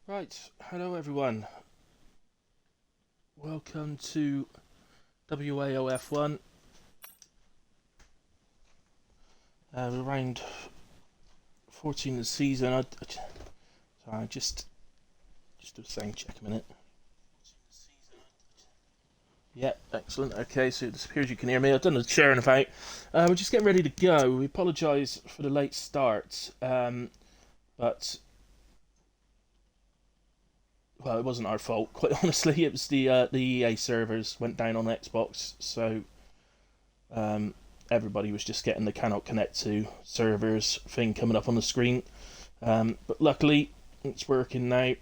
Right, hello everyone. Welcome to WAOF1. We're round 14 of the season. Sorry, just do a sound check a minute. Yep, excellent. Okay, so it appears you can hear me. I've done the sharing about. We're just getting ready to go. We apologise for the late start, but well, it wasn't our fault. Quite honestly, it was the EA servers went down on Xbox, so Um, everybody was just getting the cannot connect to servers thing coming up on the screen. But luckily, it's working now.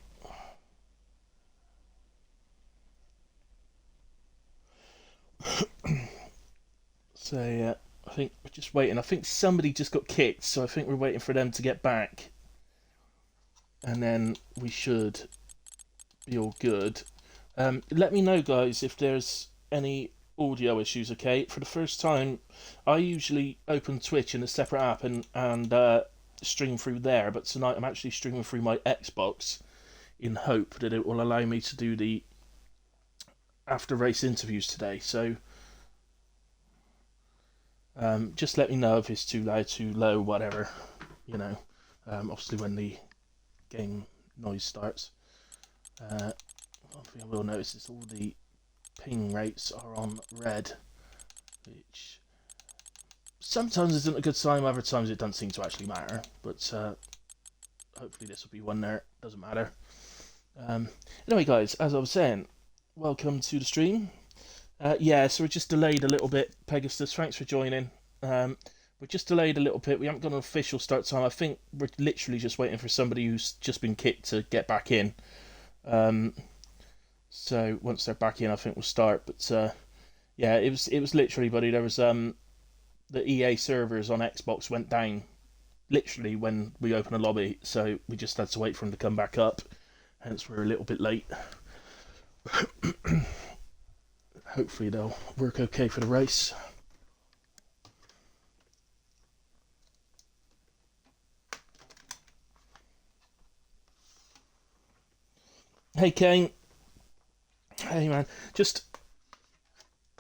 So yeah, I think we're just waiting. I think somebody just got kicked, so I think we're waiting for them to get back, and then we should be all good. Let me know, guys, if there's any audio issues. Okay, for the first time, I usually open Twitch in a separate app and stream through there, but tonight I'm actually streaming through my Xbox in hope that it will allow me to do the after race interviews today. So just let me know if it's too loud, too low, whatever. You know, obviously when the game noise starts. One thing I will notice is all the ping rates are on red, which sometimes isn't a good sign. Other times it doesn't seem to actually matter. But hopefully this will be one there. Doesn't matter. Um, anyway, guys, as I was saying, welcome to the stream. Yeah, so we're just delayed a little bit. Pegasus, thanks for joining. We're just delayed a little bit. We haven't got an official start time. I think we're literally just waiting for somebody who's just been kicked to get back in. Um, so once they're back in, I think we'll start. But yeah, it was literally, buddy. There was the EA servers on Xbox went down literally when we opened the lobby, so we just had to wait for them to come back up. Hence, we're a little bit late. Hopefully, they'll work okay for the race. Hey, Kane. Hey, man. Just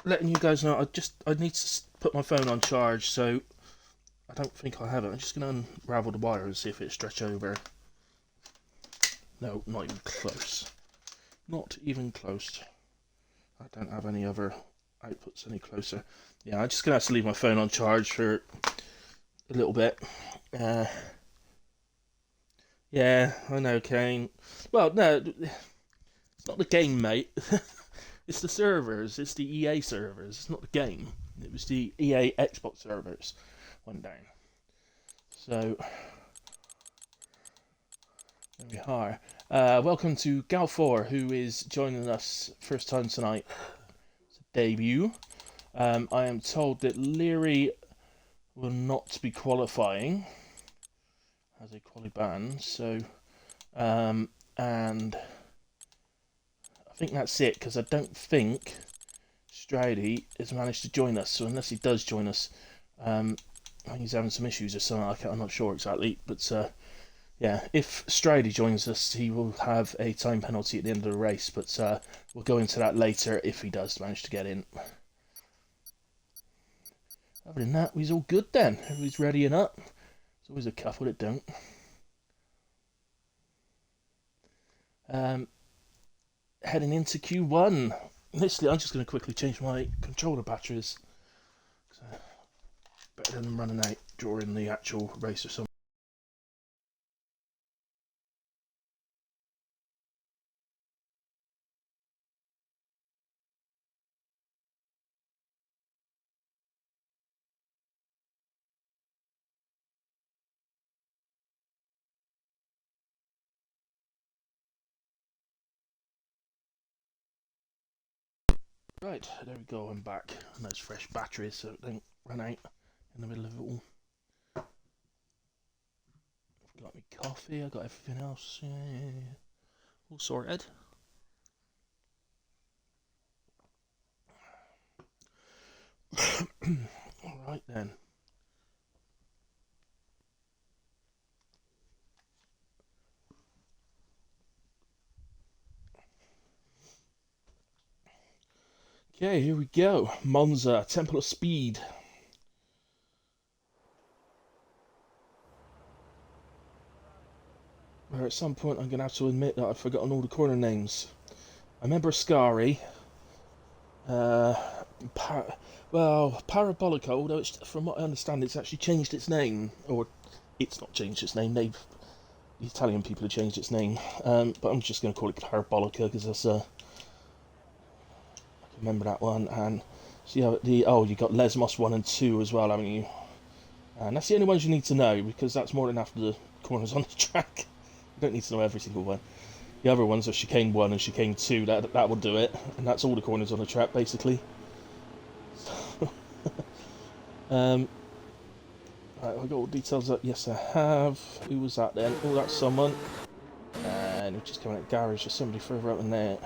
letting you guys know. I need to put my phone on charge, so I don't think I have it. I'm just going to unravel the wire and see if it stretch over. No, not even close. Not even close. I don't have any other outputs any closer. Yeah, I'm just going to have to leave my phone on charge for a little bit. Uh, yeah, I know, Kane. Well, no, it's not the game, mate. It's the servers. It's the EA servers. It's not the game. It was the EA Xbox servers went down. So there we are. Welcome to Gal4, who is joining us first time tonight. It's a debut. I am told that Leary will not be qualifying as a quali ban. So, and I think that's it because I don't think Stradey has managed to join us. So unless he does join us, I think he's having some issues or something. I'm not sure exactly, but yeah, if Stradey joins us, he will have a time penalty at the end of the race. But we'll go into that later if he does manage to get in. Other than that, we's all good then. Everybody's readying up. There's always a couple that don't. Heading into Q1. Literally, I'm just going to quickly change my controller batteries. So, better than running out during the actual race or something. Right, there we go, I'm back. And those fresh batteries so it don't run out in the middle of it all. I've got my coffee, I've got everything else. Yeah. All sorted. Alright then. Okay, here we go. Monza, Temple of Speed. Where at some point I'm going to have to admit that I've forgotten all the corner names. I remember Ascari. Uh, Parabolica, although it's, from what I understand, it's actually changed its name. Or, it's not changed its name. The Italian people have changed its name. But I'm just going to call it Parabolica because that's I can remember that one. And so you got Lesmos 1 and 2 as well, haven't you? And that's the only ones you need to know because that's more than half the corners on the track. You don't need to know every single one. The other ones are chicane 1 and chicane 2. That will do it, and that's all the corners on the track basically. Right, I got all the details up. Yes, I have. Who was that then? Oh, that's someone. And we're just coming at garage. There's somebody further up in there.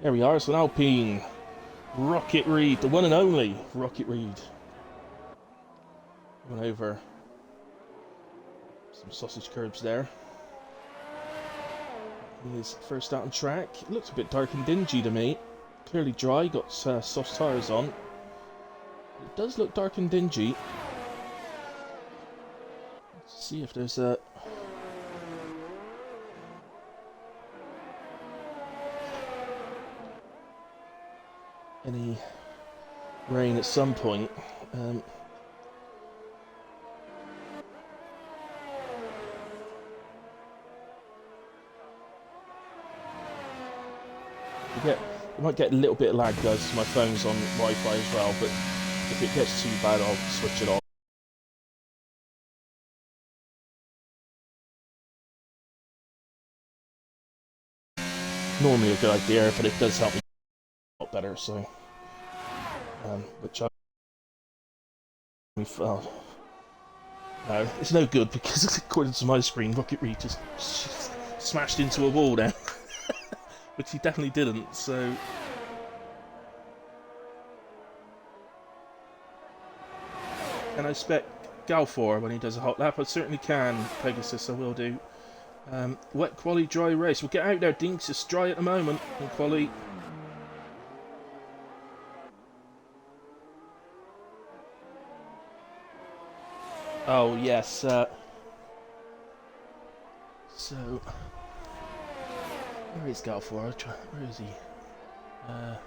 There we are. It's an Alpine. Rocket Reed, the one and only Rocket Reed. Went over some sausage curbs there. He is first out on track. It looks a bit dark and dingy to me. Clearly dry, got soft tyres on. It does look dark and dingy. Let's see if there's any rain at some point. You might get a little bit of lag, guys, because my phone's on Wi-Fi as well, but if it gets too bad, I'll switch it off. Normally a good idea, but it does help me a lot better, so... which I... no, it's no good, because according to my screen, Rocket Reed just smashed into a wall then. Which he definitely didn't, so... Can I spec Galfor when he does a hot lap? I certainly can, Pegasus, I will do. Wet quali, dry race. We'll get out there, Dinks. It's dry at the moment in quali. Oh, yes. So... Where is Galfor? Where is he? Down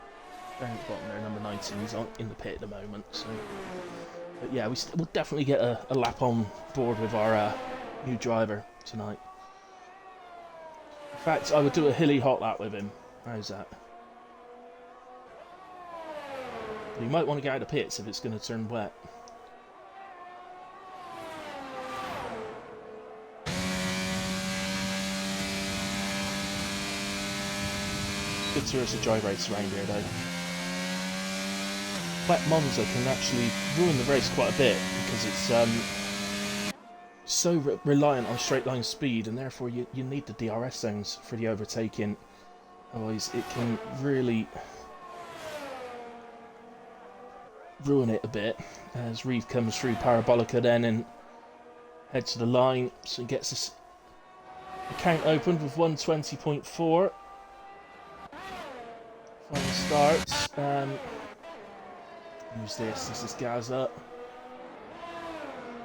at the bottom there, number 19. He's in the pit at the moment, so... But yeah, we'll definitely get a lap on board with our new driver tonight. In fact, I would do a hilly hot lap with him. How's that? But you might want to get out of the pits if it's going to turn wet. Good tours of dry race around here though. Wet Monza can actually ruin the race quite a bit because it's so reliant on straight line speed, and therefore you need the DRS zones for the overtaking. Otherwise it can really ruin it a bit. As Reed comes through Parabolica then and heads to the line, so he gets this account opened with 120.4. Final starts. Who's this? This is Gaza.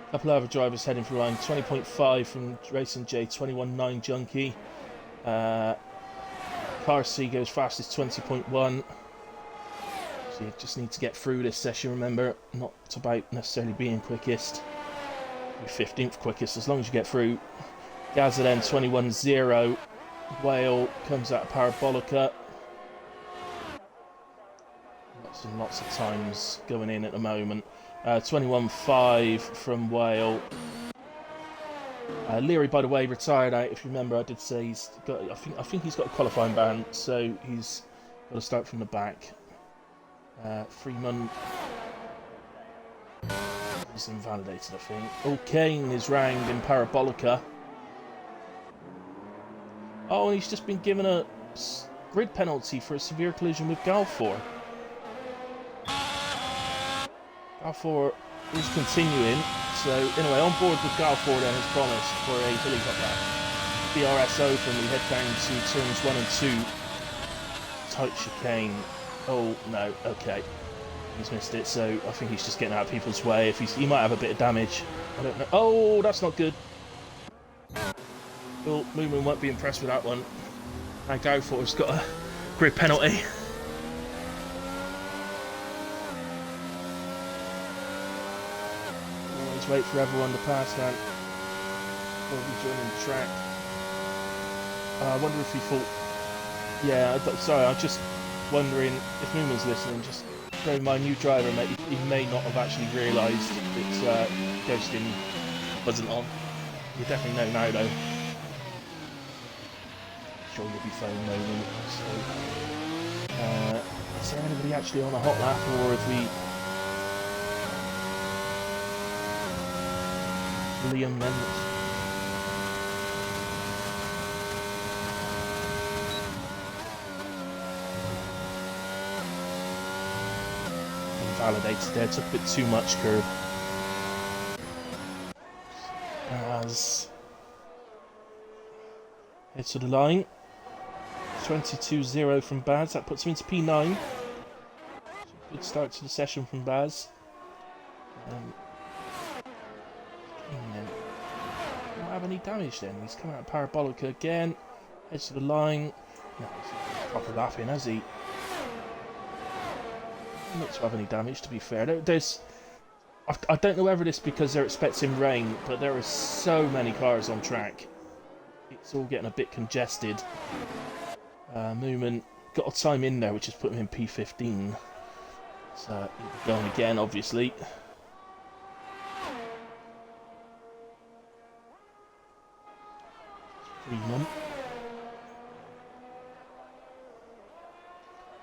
A couple of other drivers heading for line. 20.5 from Racing J, 21.9 Junkie. Car C goes fastest, 20.1. So you just need to get through this session, remember. Not about necessarily being quickest. You're 15th quickest as long as you get through. Gaza then, 21.0. Whale comes out of Parabolica. Lots of times going in at the moment. 21.5 from Whale. Leary, by the way, retired out. If you remember, I did say he's got. I think he's got a qualifying ban, so he's got to start from the back. Freeman is invalidated, I think. O'Kane is round in Parabolica. Oh, and he's just been given a grid penalty for a severe collision with Galfor. Galfor is continuing, so anyway, on board with Galfor then as promised for a hilly hot lap. DRS open, we head down to turns 1 and 2. Tight chicane. Oh, no, okay. He's missed it, so I think he's just getting out of people's way. If he might have a bit of damage. I don't know. Oh, that's not good. Well, Moomin won't be impressed with that one. And Gofor's got a grid penalty. Always wait for everyone to pass, man. Or be joining the track. I wonder if he thought... Yeah, sorry, I'm just wondering if Moomin's listening. Just bear in mind, new driver, mate, he may not have actually realised it's ghosting wasn't on. You definitely know now, though. Sure you'll be phone Moomin. So, is there anybody actually on a hot lap, or if we... Liam Mendes. Invalidated there, took a bit too much curb. As head to the line. 22-0 from Baz, that puts him into P9. Good start to the session from Baz. Not have any damage then. He's coming out of Parabolica again. Heads to the line. No, he's proper laughing, has he? Not to have any damage, to be fair. I don't know whether this is because they're expecting rain, but there are so many cars on track. It's all getting a bit congested. Moomin got a time in there, which has put him in P15. So he'll be going again, obviously. Freeman.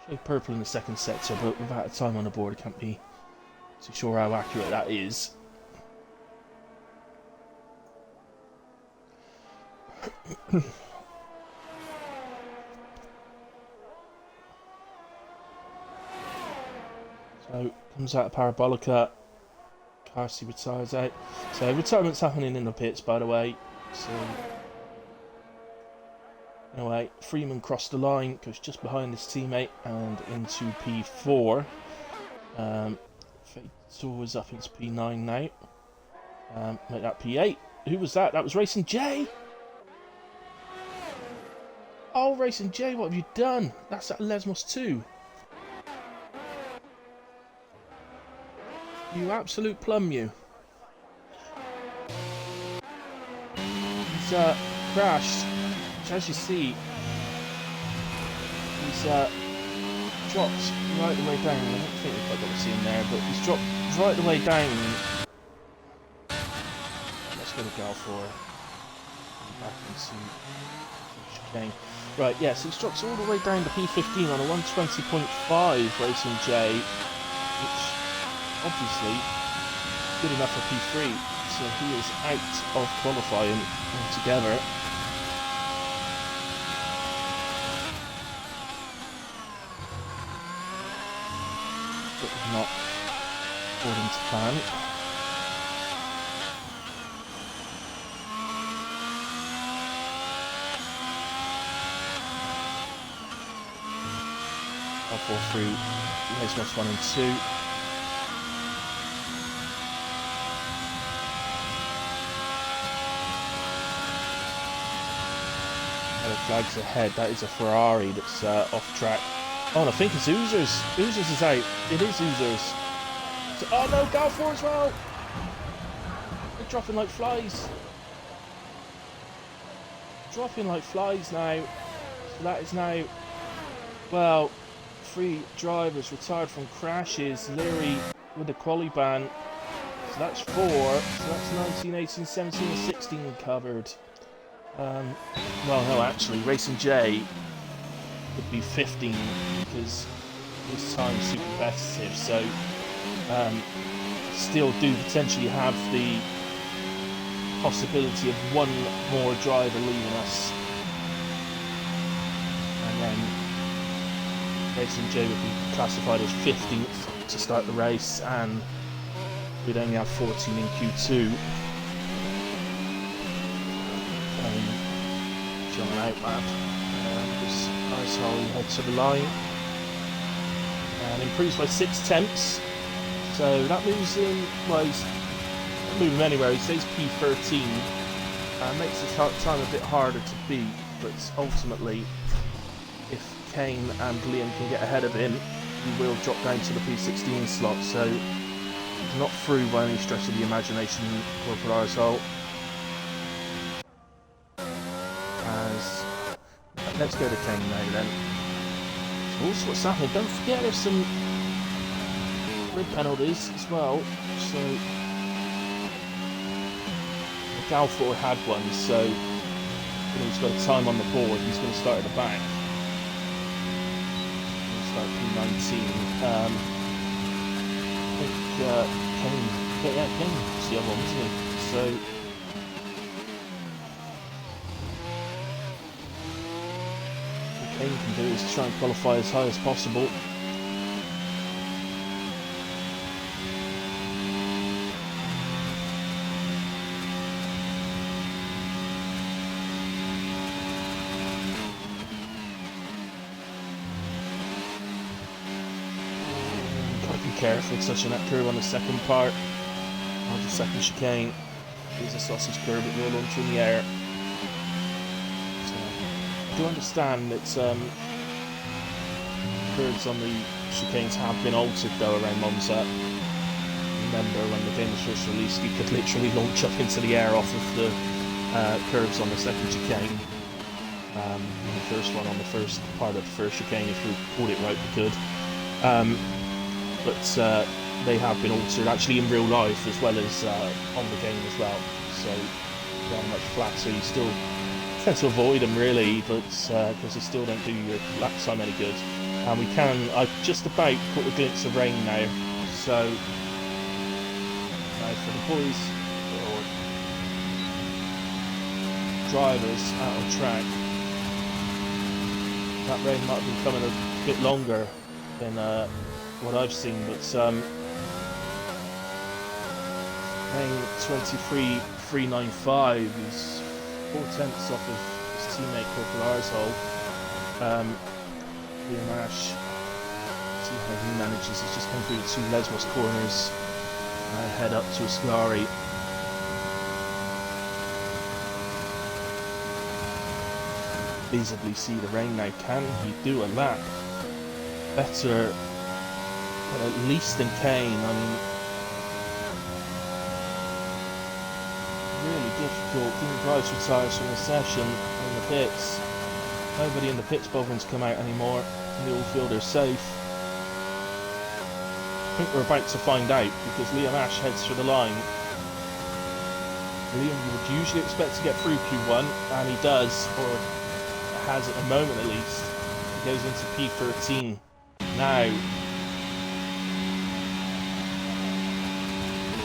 Showed purple in the second sector, but without a time on the board, I can't be too sure how accurate that is. So, comes out of Parabolica. Carsey retires out. So, retirement's happening in the pits, by the way. So, anyway, Freeman crossed the line, goes just behind his teammate and into P4. Fatal was up into P9 now. Make that P8. Who was that? That was Racing J! Oh, Racing J, what have you done? That's at Lesmos 2. You absolute plum, you. He's crashed, which, as you see, he's dropped right the way down. I don't think we've got to see him there, but he's dropped right the way down. Let's go to Galfor. Back into chicane. Right, yes, yeah, so he's dropped all the way down to P15 on a 120.5 Racing J, which obviously good enough for P3, so he is out of qualifying altogether. But not according to plan. I'll fall through Lesmos 1 and 2. Flags ahead. That is a Ferrari that's off track. Oh, and I think it's Oozers. Oozers is out. It is Oozers. So, oh no, Galfor as well. They're dropping like flies. Dropping like flies now. So that is now, well, 3 drivers retired from crashes. Leary with the quali ban. So that's 4. So that's 19, 18, 17, and 16 covered. Well, no, actually, Racing J would be 15 because his time's too competitive, so still do potentially have the possibility of one more driver leaving us. And then Racing J would be classified as 15th to start the race, and we'd only have 14 in Q2. John out lap. This nice hole head to the line. and improves by 6 tenths. So that moves him, well, he's not moving anywhere. He stays P13 and makes his time a bit harder to beat, but ultimately, if Kane and Liam can get ahead of him, he will drop down to the P16 slot. So he's not through by any stretch of the imagination, Corporal Arsehole. Let's go to Kane now then. So also what's happening, don't forget there's some grid penalties as well. So Galfor had one, so he's got a time on the board. He's going to start at the back. He's going to start P19. I think Kane's the other one, isn't he? So Kane can do is try and qualify as high as possible. Gotta be careful with such an curve on the second part. On the second chicane. Here's a sausage curve, but we'll launch in the air. I do understand that curves on the chicanes have been altered though around Monza. Remember when the game was first released, you could literally launch up into the air off of the curves on the second chicane. And the first one on the first part of the first chicane, if we called it right, we could. But they have been altered actually in real life as well as on the game as well. So they're much flat, so you still tend to avoid them really, but because they still don't do your lap time any good. And we can, I've just about caught a glimpse of rain now, so for the boys or drivers out on track, that rain might have been coming a bit longer than what I've seen, but paying 23.395 is 4 tenths off of his teammate Corporal Arsehole. Liam Ash, see how he manages. He's just come through the 2 Lesmos corners and head up to Ascari. Visibly see the rain now. Can he do a lap better, at least than Kane? I mean, really difficult. Dean Grice retires from the session in the pits. Nobody in the pits bothering to come out anymore. The all fielder's safe. I think we're about to find out because Liam Ash heads for the line. Liam, you would usually expect to get through Q1, and he does, or has at the moment at least. He goes into P13 now.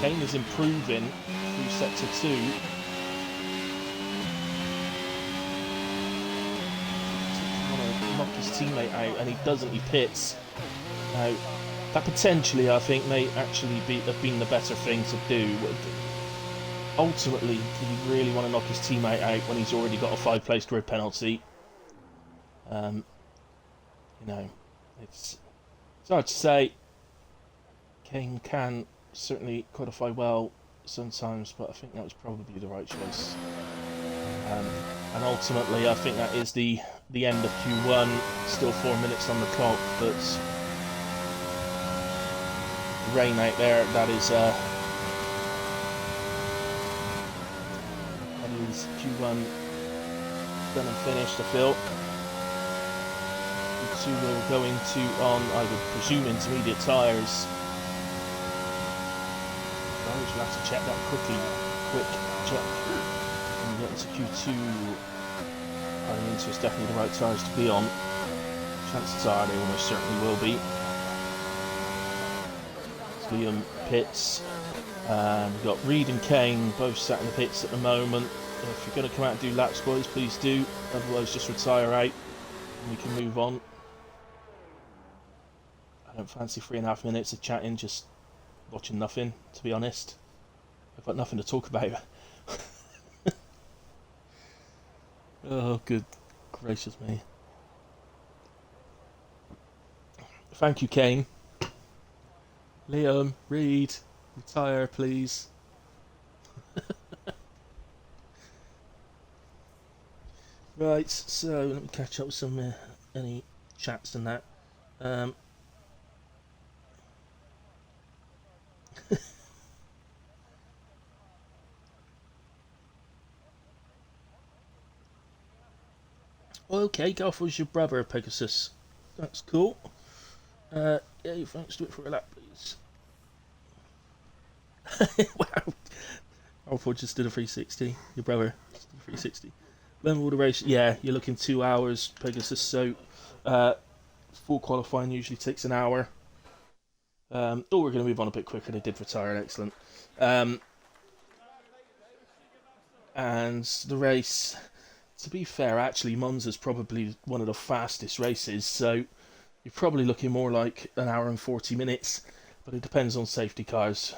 Kane is improving through sector 2. Knock his teammate out, and he doesn't, he pits. Now, that potentially, I think, may actually have been the better thing to do. Ultimately, did he really want to knock his teammate out when he's already got a 5-place grid penalty? You know, it's hard to say. Kane can certainly qualify well sometimes, but I think that was probably the right choice. And ultimately, I think that is the end of Q1. Still 4 minutes on the clock, but rain out there. That is Q1 done and finished. I feel Q2 will go into on, I would presume, intermediate tyres. We'll have to check that quick check. And get into Q2. Running into is definitely the right tyres to be on. Chances are they almost certainly will be. Liam pits. We've got Reed and Kane both sat in the pits at the moment. If you're going to come out and do laps, boys, please do. Otherwise, just retire out and we can move on. I don't fancy 3.5 minutes of chatting, just watching nothing, to be honest. I've got nothing to talk about. Oh, good gracious me. Thank you, Kane. Liam, Reed, retire, please. Right, so let me catch up with some any chats and that. Um, okay, Golf was your brother, Pegasus. That's cool. Yeah, thanks. Do it for a lap, please. Wow. Alford just did a 360. Your brother just did a 360. When will the race? Yeah, you're looking 2 hours, Pegasus. So, full qualifying usually takes an hour. We're going to move on a bit quicker. They did retire, excellent. And the race, to be fair, actually, Monza's probably one of the fastest races. So, you're probably looking more like an hour and 40 minutes, but it depends on safety cars.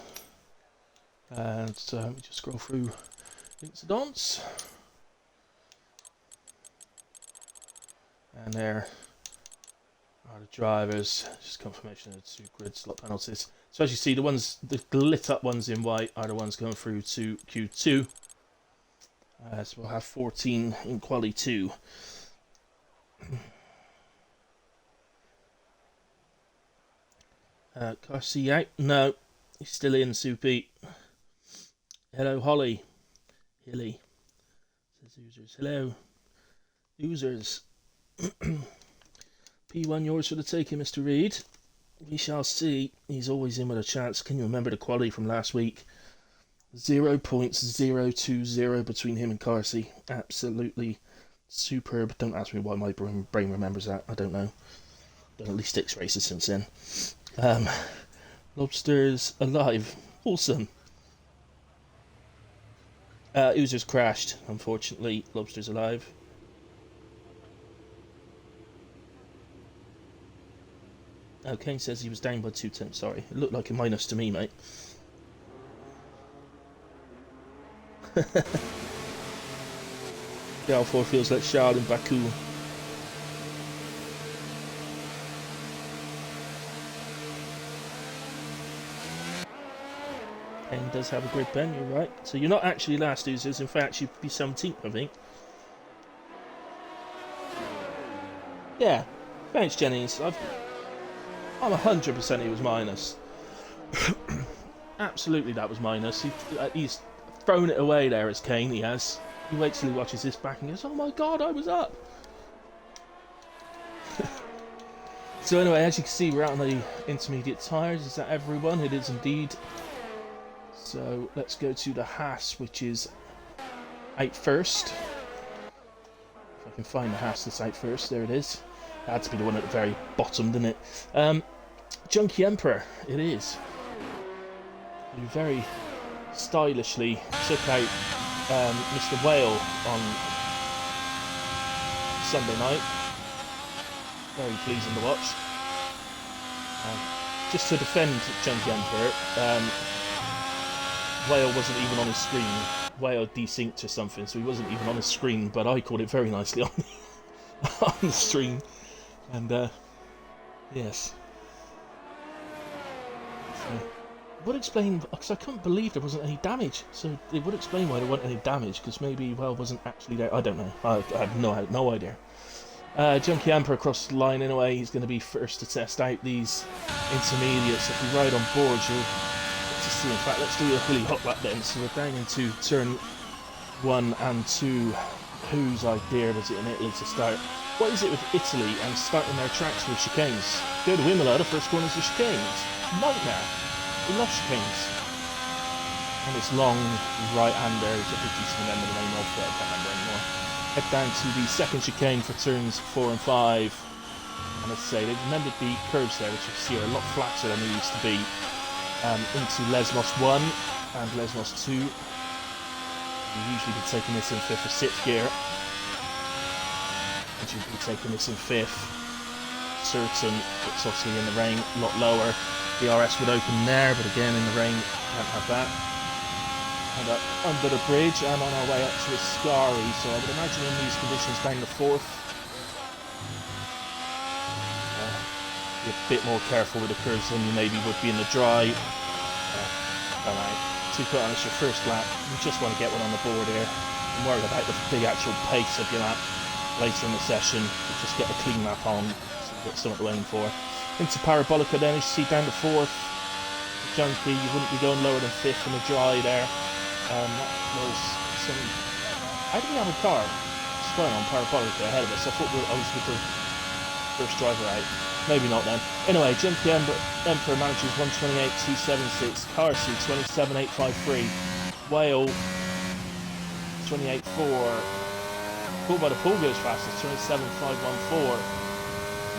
And so let me just scroll through incidents. And there are the drivers. Just confirmation of the 2 grid slot penalties. So as you see, the lit up ones in white are the ones going through to Q2. So we'll have 14 in quali 2. Carcy out? No, he's still in, Soupy. Hello, Holly. Hilly. Says users. Hello. Users. P1 yours for the taking, Mr. Reed. We shall see. He's always in with a chance. Can you remember the quality from last week? 0.020 between him and Carcy. Absolutely superb. Don't ask me why my brain remembers that. I don't know. Done at least 6 races since then. Lobster's alive. Awesome. Oozer's crashed, unfortunately. Lobster's alive. Oh, Kane says he was down by 2 tenths. Sorry. It looked like a minus to me, mate. L4 feels like Charles in Baku. Kane does have a grid pen, you're right. So you're not actually last, Oozers. In fact, you'd be 17th, I think. Yeah. Thanks, Jennings. I'm 100% he was minus. Absolutely, that was minus. He's thrown it away there as Kane, he has. He waits till he watches this back and goes, oh my god, I was up. So anyway, as you can see, we're out on the intermediate tyres. Is that everyone? It is indeed. So let's go to the Haas, which is out first. If I can find the Haas that's out first, there it is. That had to be the one at the very bottom, didn't it? Junkie Emperor, it is. He very stylishly took out Mr. Whale on Sunday night. Very pleasing to watch. Just to defend Junkie Emperor, Whale wasn't even on his screen. Whale desynced or something, so he wasn't even on his screen, but I caught it very nicely on the, on the stream. And, yes. So, would explain, because I couldn't believe there wasn't any damage. So it would explain why there wasn't any damage, because maybe Well wasn't actually there. I don't know. I have no idea. Junkie Emperor across the line anyway. He's going to be first to test out these intermediates. If we ride on board, you'll get to see. In fact, let's do a really hot lap then. So we're down into turn 1 and 2. Whose idea was it in Italy to start? What is it with Italy and starting their tracks with chicanes? Go to Imola, the first corners are chicanes. Nightmare. We love chicanes. And it's long right-hander, which I think you can remember the name of, but I can't remember anymore. Head down to the second chicane for turns 4 and 5. And as I say, they've amended the curves there, which you see are a lot flatter than they used to be. Into Lesmos 1 and Lesmos 2. You'll usually be taking this in 5th or 6th gear. And you'll be taking this in 5th. Certain, it's obviously in the rain, a lot lower. The RS would open there, but again in the rain, can't have that. And up under the bridge and on our way up to Ascari, so I would imagine in these conditions down the 4th. be a bit more careful with the curves than you maybe would be in the dry. Alright, to put on as your first lap, you just want to get one on the board here. I'm worried about the actual pace of your lap later in the session. You just get a clean lap on, so you get something to aim for. Into Parabolica then, as you see down to 4th. Junkie, you wouldn't be going lower than 5th in the dry there. That was some... How do we have a car spun on Parabolica ahead of us? I thought I was with the first driver out. Maybe not then. Anyway, Junkie Emperor manages 128.276. Carsey 27.853. Whale 28.4. Cool by the Pool goes fastest, 27.514.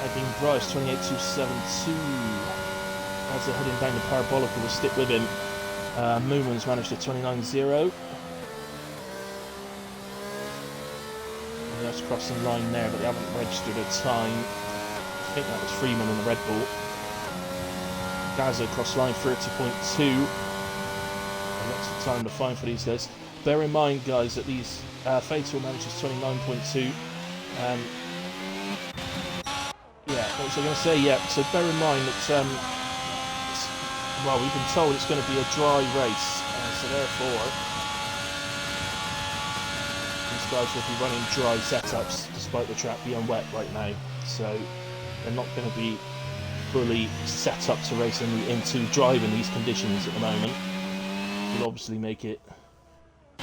Egging Bryce 28.272. As they're heading down the Parabolica, we'll stick with him. Moomans managed a 29.0. Just crossing the line there, but they haven't registered a time. I think that was Freeman in the Red Bull. Gaza crossed the line 30.2. Lots of time to find for these guys. Bear in mind, guys, that these Fatal manages 29.2. Yeah, what was I going to say? Yeah, so bear in mind that, well, we've been told it's going to be a dry race, so therefore these guys will be running dry setups despite the track being wet right now. So they're not going to be fully set up to race into driving these conditions at the moment. It will obviously make it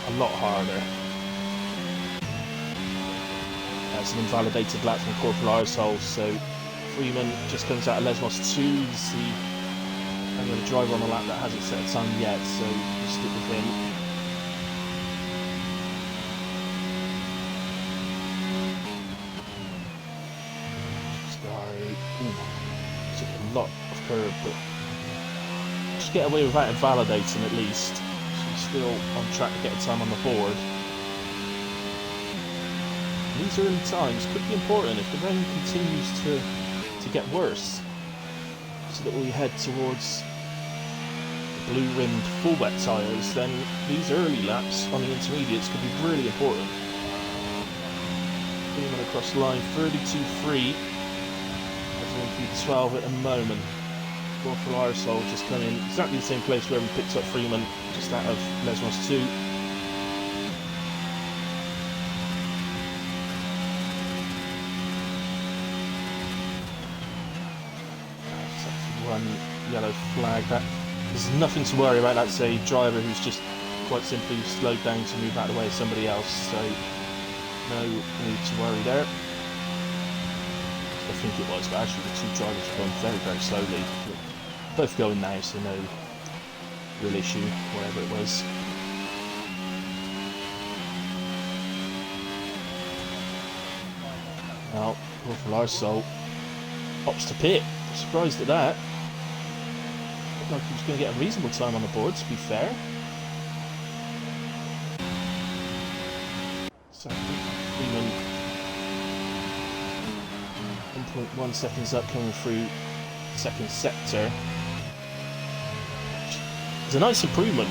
a lot harder. That's an invalidated lap from Corporal Arsehole, so Freeman just comes out of Lesmos 2. You see I'm going to drive on a lap that hasn't set a time yet, so we'll stick with him. Sorry. Took a lot of curve, but just get away without invalidating at least. So he's still on track to get a time on the board. These early times could be important if the rain continues to get worse, so that we head towards the blue-rimmed full wet tyres. Then these early laps on the intermediates could be really important. Freeman across the line 32.3 as in P12 at the moment. Corporal Arsehole just come in exactly the same place where we picked up Freeman, just out of Lesmos 2. Yellow flag. That there's nothing to worry about. That's a driver who's just quite simply slowed down to move out of the way of somebody else, so no need to worry there. I think it was, but actually the two drivers were going very, very slowly. Both going now, so no real issue, whatever it was. Now, Corporal Arsehole hops to pit. Surprised at that. Looked like he was going to get a reasonable time on the board, to be fair. So, Freeman 1.1 seconds up coming through second sector. It's a nice improvement,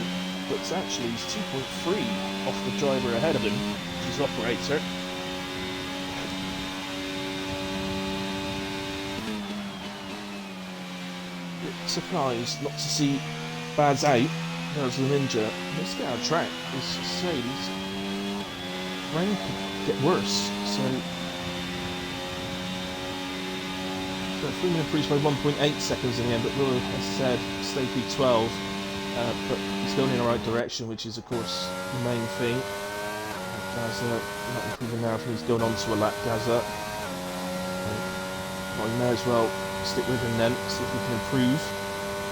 but it's actually he's 2.3 off the driver ahead of him, his operator. Surprised not to see Bads out. There's the Ninja. Let's get out of track. As I say, rain could get worse. So Freeman improves by 1.8 seconds in the end, but will, as I said, stay P12. But he's going in the right direction, which is, of course, the main thing. Gaza not improving now if he's going on to a lap. Gaza. Well, you may as well stick with him then, see if we can improve.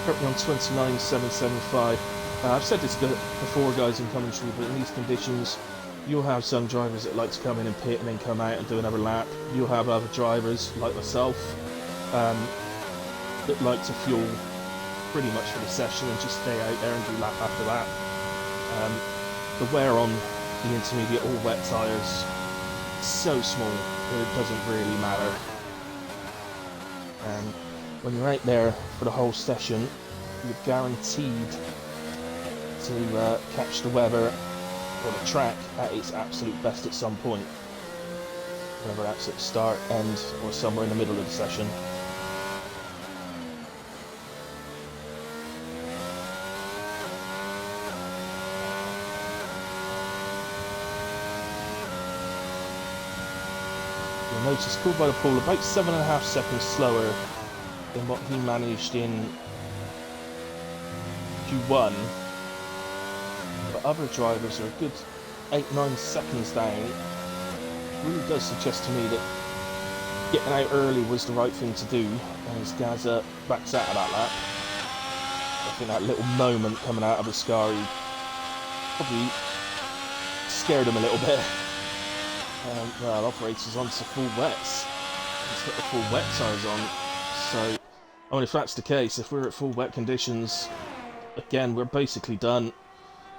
Currently on 29.775. I've said this before, guys, in commentary, but in these conditions, you'll have some drivers that like to come in and pit and then come out and do another lap. You'll have other drivers, like myself, that like to fuel pretty much for the session and just stay out there and do lap after lap. The wear on the intermediate all wet tyres is so small that it doesn't really matter. When you're out there for the whole session, you're guaranteed to catch the weather or the track at its absolute best at some point, whether that's at the start, end, or somewhere in the middle of the session. noticeable by the pool, about 7.5 seconds slower than what he managed in Q1. But other drivers are a good 8-9 seconds down. It really does suggest to me that getting out early was the right thing to do, as Gaza backs out of that lap. I think that little moment coming out of Ascari probably scared him a little bit. Well, operator's on to full wets. He's got the full wet tyres on. So, I mean, if that's the case, if we're at full wet conditions, again, we're basically done.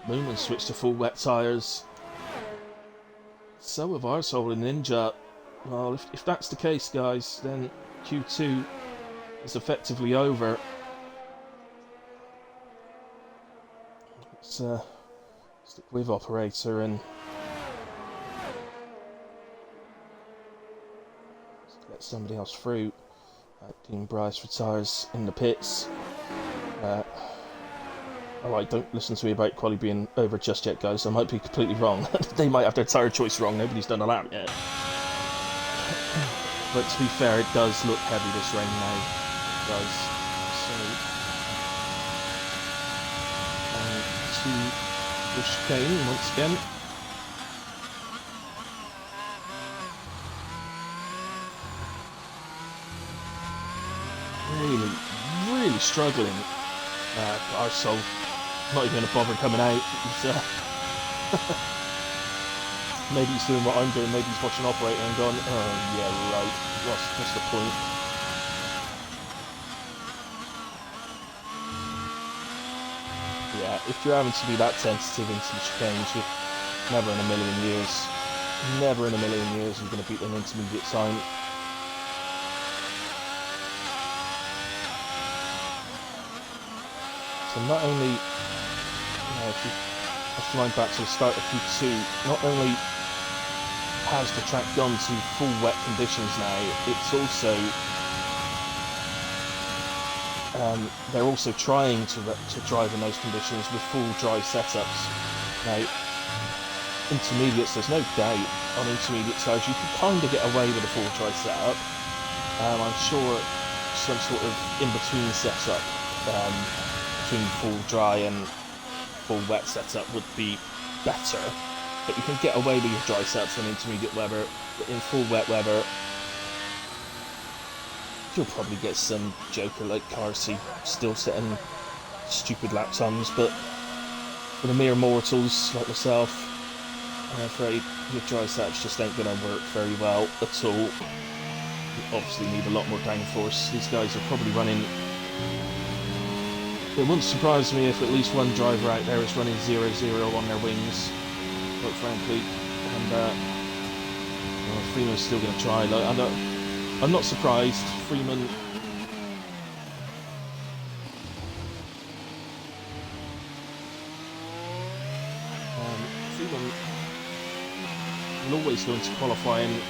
Moonman switched to full wet tyres. So have Arsehole and Ninja. Well, if that's the case, guys, then Q2 is effectively over. Let's stick with operator and let somebody else through. Dean Bryce retires in the pits. Alright, don't listen to me about quality being over just yet, guys. I might be completely wrong. They might have their tyre choice wrong. Nobody's done a lap yet. But to be fair, it does look heavy this rain now. It does. So, to the chicane once again. Really struggling. Arsehole not even going to bother coming out. He's, maybe he's doing what I'm doing. Maybe he's watching operator and gone, oh yeah, right. What's the point? Yeah, if you're having to be that sensitive into the chicanes, you're never in a million years you're going to beat an intermediate time. So not only, if you wind back to the start of Q2, not only has the track gone to full wet conditions now, it's also, they're also trying to drive in those conditions with full dry setups. Now, intermediates, there's no doubt on intermediate tyres you can kind of get away with a full dry setup. I'm sure some sort of in-between setup, between full dry and full wet setup would be better, but you can get away with your dry setups in intermediate weather. But in full wet weather, you'll probably get some joker like Carsey still setting stupid lap times, but for the mere mortals like myself, I'm afraid your dry setups just ain't going to work very well at all. You obviously need a lot more downforce. These guys are probably running. It wouldn't surprise me if at least one driver out there is running 0-0 on their wings, quite frankly. And well, Freeman's still going to try. Like, I'm not surprised. Freeman will always go into qualifying.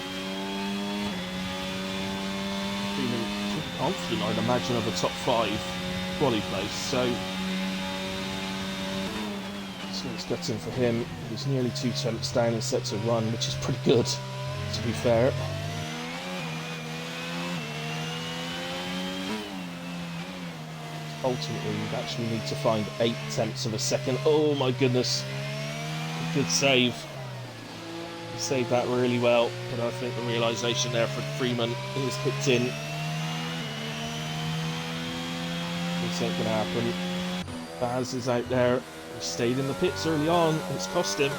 Freeman pretty confident, I'd imagine, of a top 5 quali place, so it's gutting for him. He's nearly 2 tenths down and set to run, which is pretty good, to be fair. Ultimately, you'd actually need to find 8 tenths of a second. Oh my goodness, good save. He saved that really well, but I think the realisation there for Freeman is kicked in. This ain't gonna happen. Baz is out there. He stayed in the pits early on. It's cost him.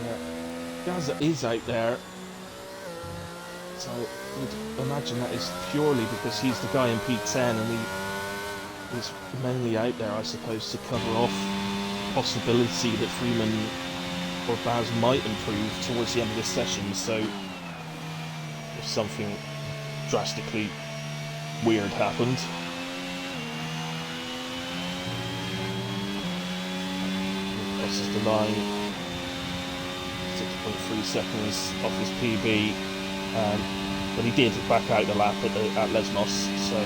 Yeah. Gaza is out there. So I would imagine that is purely because he's the guy in P10 and he is mainly out there, I suppose, to cover off the possibility that Freeman or Baz might improve towards the end of this session. So if something drastically weird happened, he crosses the line, 6.3 seconds off his PB, but he did back out the lap at Lesmos, so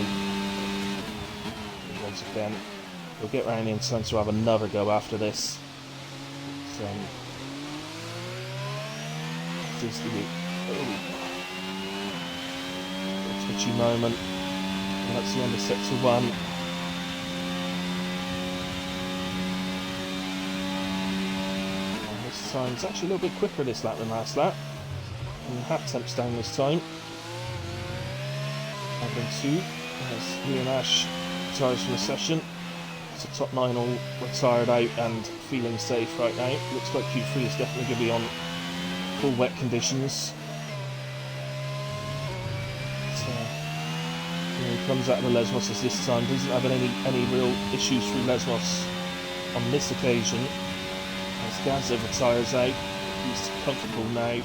once again he'll get round in time to have another go after this. There's the twitchy moment. And that's the end of sector 1. And this time's actually a little bit quicker this lap than last lap. And half temps down this time. Having 2. As me and Ash retires from the session. So top 9 all retired out and feeling safe right now. Looks like Q3 is definitely going to be on full wet conditions. So, he comes out of the Lesmos this time. Doesn't have any real issues through Lesmos on this occasion. As Gaza retires out, he's comfortable now,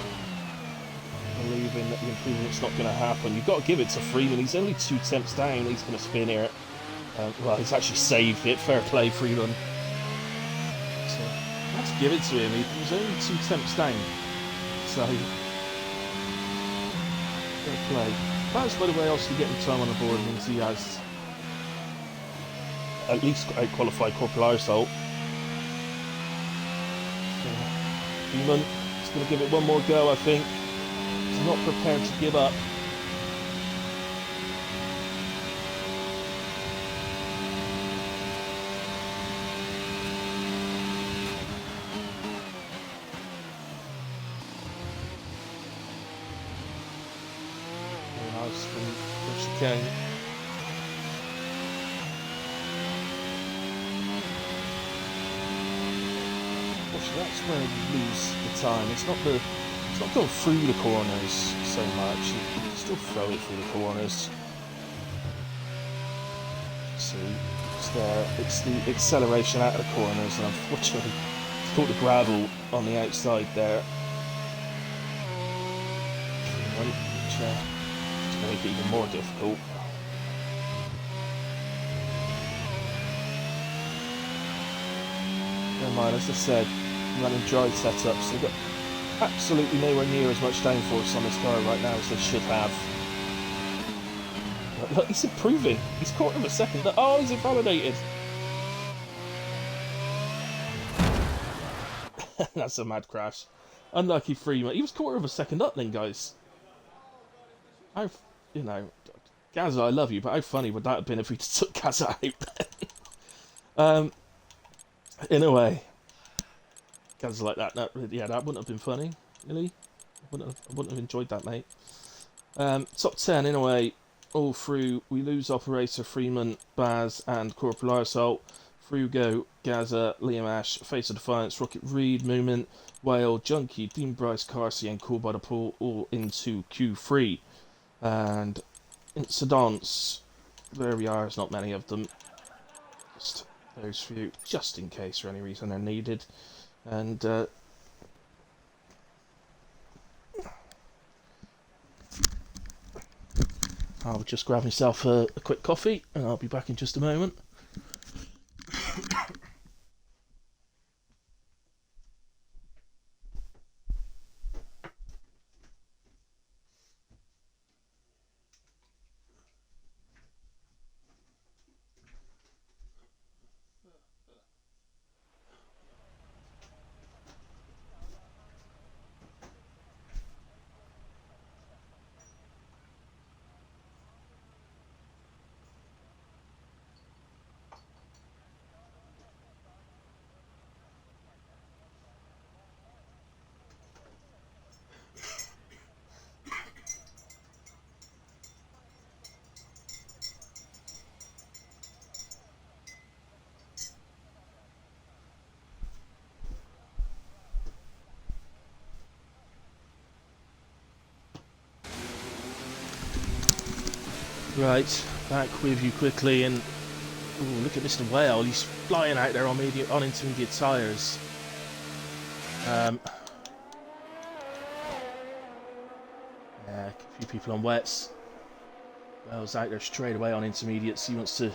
believing that the improvement's not going to happen. You've got to give it to Freeman. He's only 2 temps down. He's going to spin here. Well, he's actually saved it. Fair play, Freeman. So, let's give it to him. He was only 2 temps down. So, fair play. That's, by the way, obviously getting time on the board means he has at least out-qualified Corporal Arsehole. So, Freeman is going to give it one more go, I think. He's not prepared to give up. From chicane. That's where you lose the time. It's not going through the corners so much. You can still throw it through the corners. See, it's there. It's the acceleration out of the corners, and unfortunately, it's caught the gravel on the outside there. Which, to make it even more difficult. Never mind, as I said, running dry setups. They've got absolutely nowhere near as much downforce on this car right now as they should have. But look, he's improving. He's quarter of a second. Oh, he's invalidated. That's a mad crash. Unlucky Freeman. He was quarter of a second up then, guys. You know, Gaza, I love you, but how funny would that have been if we took Gaza out then? In a way, Gaza like that, yeah, that wouldn't have been funny, really. I wouldn't have enjoyed that, mate. Top 10, in a way, all through. We lose Operator, Freeman, Baz, and Corporal Arsehole. Through go Gaza, Liam Ash, Face of Defiance, Rocket Reed, Movement, Whale, Junkie, Dean Bryce, Carsey, and Cool by the Pool, all into Q3. And incidents, there we are, there's not many of them, just those few, just in case for any reason they're needed. And I'll just grab myself a quick coffee and I'll be back in just a moment. Right, back with you quickly, and ooh, look at Mr. Whale, he's flying out there on intermediate tyres. Yeah, a few people on wets. Whale's out there straight away on intermediates. He wants to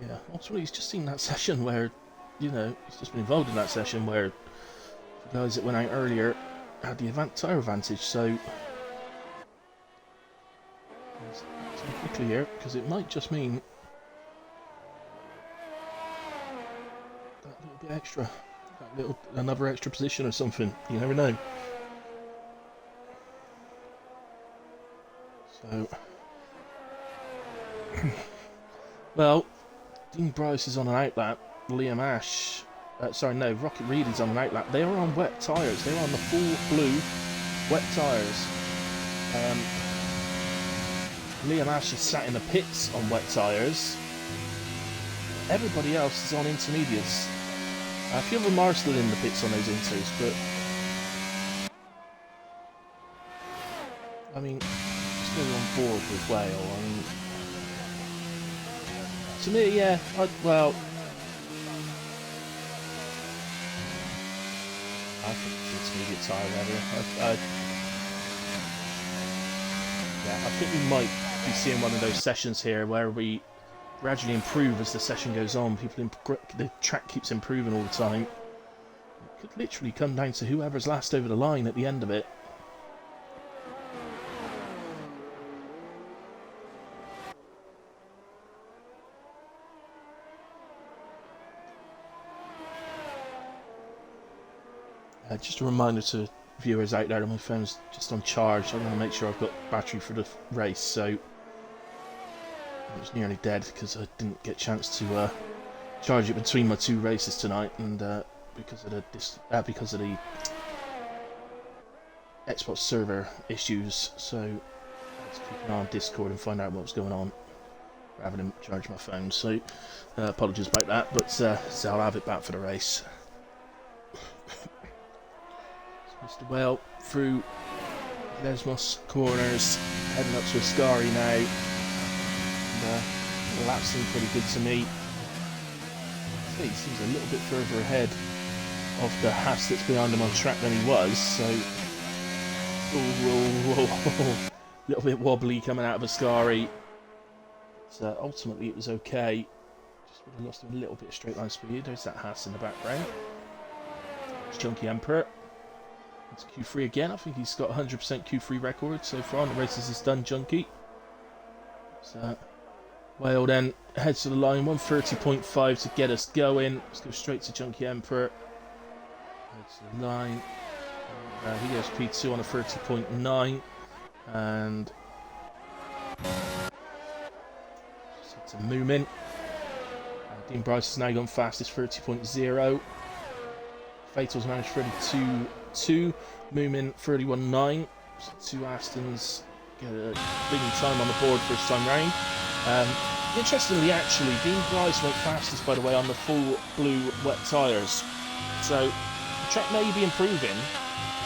yeah, ultimately he's just seen that session where, you know, he's just been involved in that session where the guys that went out earlier had the tyre advantage, so let's go quickly here, because it might just mean that little bit extra, another extra position or something. You never know. So, well, Dean Bryce is on an outlap. Liam Ash, sorry, no, Rocket Reed is on an outlap. They are on wet tyres. They are on the full blue wet tyres. Liam Ash is sat in the pits on wet tyres. Everybody else is on intermediates. A few of them are still in the pits on those inters, but I mean, still on board with Whale. I mean, to me, yeah, well, I think it's intermediate tyre level. Yeah, I think we might be seeing one of those sessions here where we gradually improve as the session goes on. The track keeps improving all the time. It could literally come down to whoever's last over the line at the end of it. Just a reminder to viewers out there that my phone's just on charge. I want to make sure I've got battery for the race, so it was nearly dead because I didn't get a chance to charge it between my two races tonight, and because of the Xbox server issues. So I was keeping an eye on Discord and find out what was going on rather than charge my phone. So apologies about that, but so I'll have it back for the race. Mr. Whale through Lesmos corners, heading up to Ascari now. And, the lap seemed pretty good to me. He seems a little bit further ahead of the Haas that's behind him on track than he was. So, a little bit wobbly coming out of Ascari. But ultimately, it was okay. Just would have lost a little bit of straight line speed. There's that Haas in the background. It's Chunky Emperor. It's Q3 again. I think he's got 100% Q3 record so far on the races he's done, Junkie. So, Whale then heads to the line, 130.5 to get us going. Let's go straight to Junkie Emperor. Heads to the line. He goes P2 on a 30.9. And just head to Moomin. Dean Bryce has now gone fastest, 30.0. Fatal's managed 32.2, Moomin 31.9. So two Astons get a bleeding time on the board first time round. Interestingly, actually, Dean Bryce went fastest, by the way, on the full blue wet tyres. So the track may be improving,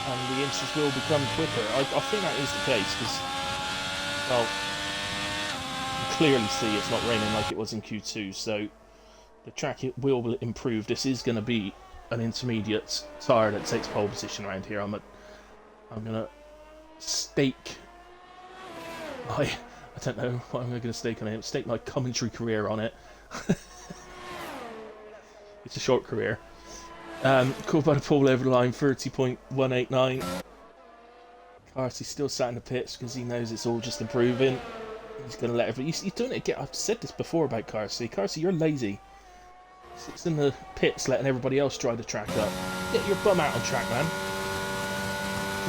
and the inters will become quicker. I think that is the case because, well, you can clearly see it's not raining like it was in Q2. So the track will improve. This is going to be an intermediate tyre that takes pole position around here. I'm gonna stake my, I don't know what I'm gonna stake on it. Stake my commentary career on it. It's a short career. Caught by the pole over the line, 30.189. Carsey's still sat in the pits because he knows it's all just improving. He's gonna let everybody. He's doing it again. I've said this before about Carsey. Carsey, you're lazy. Sits in the pits letting everybody else dry the track up. Get your bum out on track, man.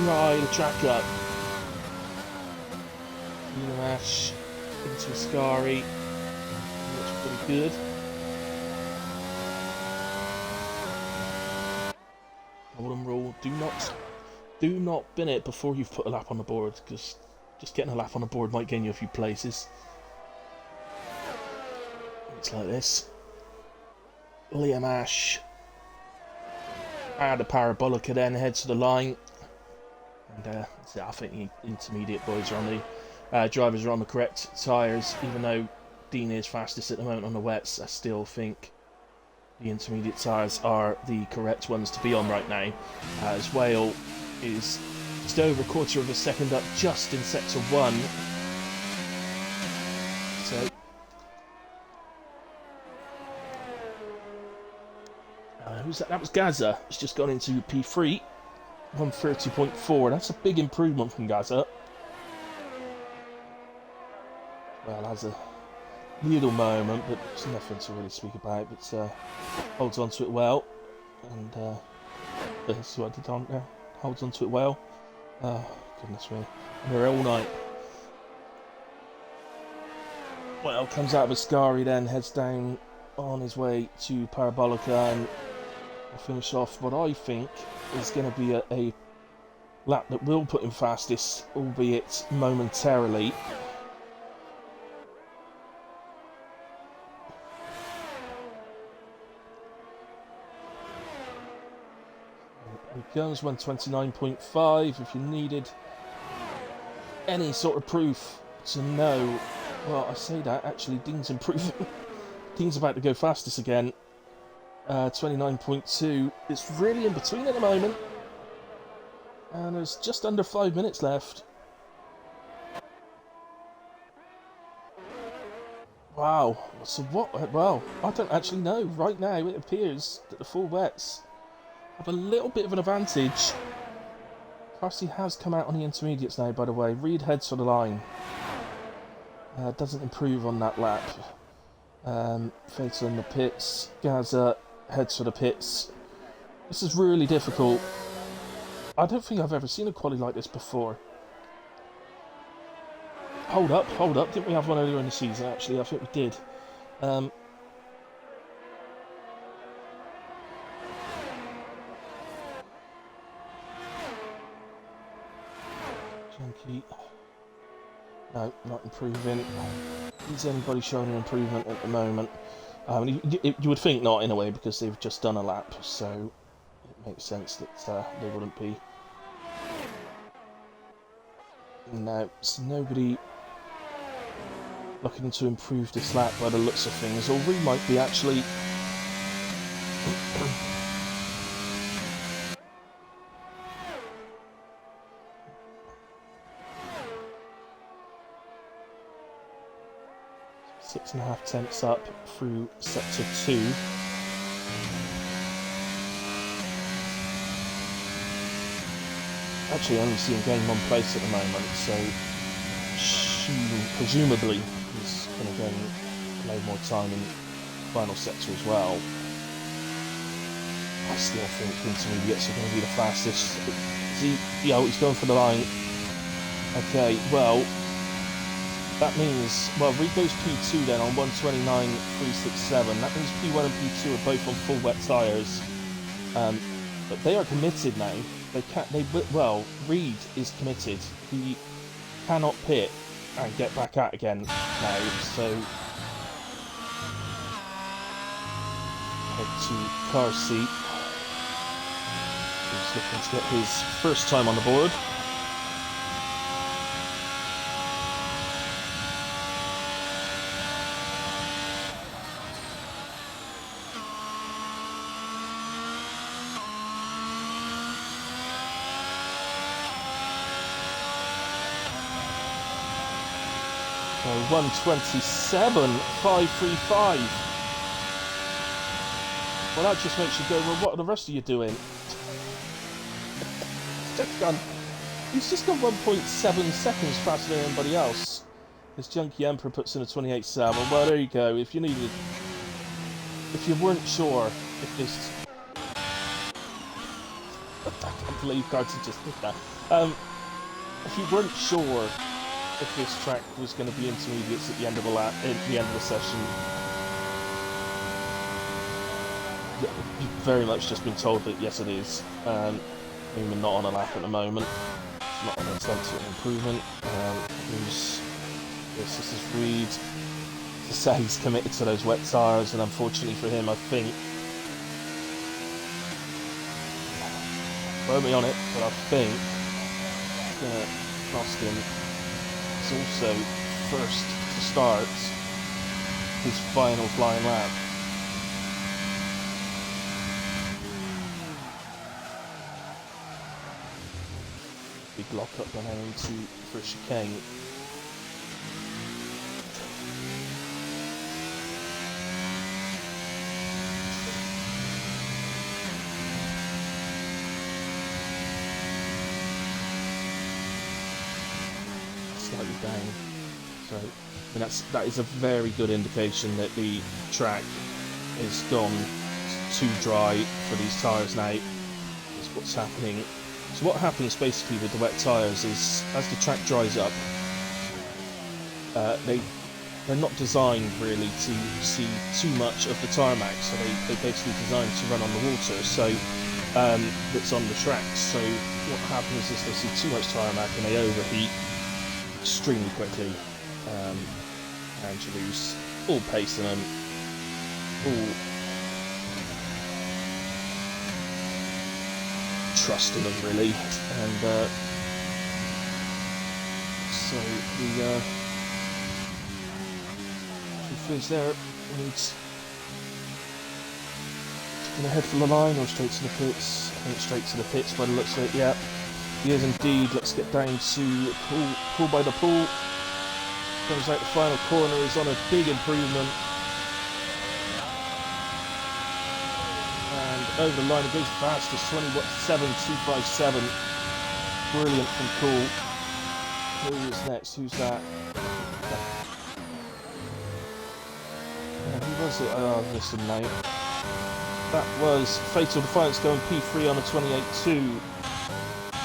Dry the track up. Ash into Ascari. Looks pretty good. Golden rule, do not bin it before you've put a lap on the board, because just getting a lap on the board might gain you a few places. It's like this. Liam Ash and a Parabolica then heads to the line, and so I think the intermediate boys are on the drivers are on the correct tyres. Even though Dean is fastest at the moment on the wets, I still think the intermediate tyres are the correct ones to be on right now, as Whale is just over a quarter of a second up just in sector 1. So who's that? That was Gaza. He's just gone into P3. 1:30.4. That's a big improvement from Gaza. Well, has a little moment, but it's nothing to really speak about. But holds on to it well, and that's what I did on there. Holds on to it well. Oh, goodness me. And they're all night. Well, comes out of Ascari then, heads down on his way to Parabolica, and will finish off what I think is going to be a lap that will put him fastest, albeit momentarily. He goes 1:29.5. If you needed any sort of proof to know, well, I say that actually Dean's improving. Dean's about to go fastest again. 29.2. It's really in between at the moment, and there's just under 5 minutes left. Wow. So what? Well, I don't actually know. Right now, it appears that the full wets have a little bit of an advantage. Carsey has come out on the intermediates now, by the way. Reed heads for the line. Doesn't improve on that lap. Fatal in the pits. Gaza heads for the pits. This is really difficult. I don't think I've ever seen a quali like this before. Hold up. Didn't we have one earlier in the season, actually? I think we did. Junkie. No, not improving. Is anybody showing an improvement at the moment? You would think not, in a way, because they've just done a lap, so it makes sense that they wouldn't be. No, it's nobody looking to improve this lap by the looks of things, or we might be actually. 6.5 tenths up through sector 2. Actually, only seeing game one place at the moment, so presumably he's going to gain a load more time in the final sector as well. I still think intermediates are going to be the fastest. He's going for the line. Okay, well, that means, well, Reed goes P2 then on 1:29.367. That means P1 and P2 are both on full wet tyres. But they are committed now. Well, Reed is committed. He cannot pit and get back out again now, so head to car seat. He's looking to get his first time on the board. So 1:27.535. Well, that just makes you go, well, what are the rest of you doing? He's just gone 1.7 seconds faster than anybody else. This Junkie Emperor puts in a 28.7. Well, there you go. If you weren't sure if this... I can't believe Carter just did that. If you weren't sure if this track was going to be intermediates at the end of the session, you've very much just been told that yes, it is. Even not on a lap at the moment. It's not an attempt at improvement. This is Reed. To say he's committed to those wet tyres, and unfortunately for him, I think. Throw me on it, but I think it's going to cost him. It's also first to start his final flying lap. Big lock up on into for a chicane. slightly down. So I mean, that is a very good indication that the track is gone too dry for these tyres now. Is what's happening. So what happens basically with the wet tyres is, as the track dries up, they're not designed really to see too much of the tarmac, so they're basically designed to run on the water, so that's on the tracks. So what happens is they see too much tarmac and they overheat extremely quickly, and you lose all pace in them, all trust in them really, and so the finish there. We need gonna head for the line or straight to the pits. I think straight to the pits by the looks of it. Yeah, he is indeed. Let's get down to pool by the pool. Comes out the final corner. He's on a big improvement. And over the line, it goes fastest, 27.257. Brilliant from Cool. Who is next? Who's that? Who was it? Listen, mate. That was Fatal Defiance going P3 on a 28.2. I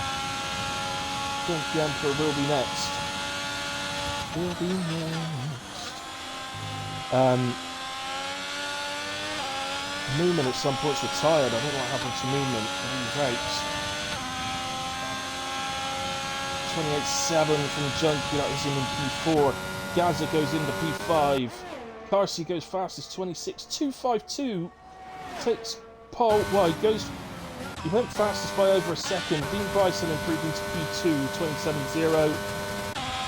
think the Emperor will be next. Newman at some points retired. I don't know what happened to Newman in these rates. 28.7 from Junkie, that was in P4. Gaza goes into P5. Carsey goes fastest, 26.252. Takes pole, well, he went fastest by over a second. Dean Bryson improving to P2, 27.0.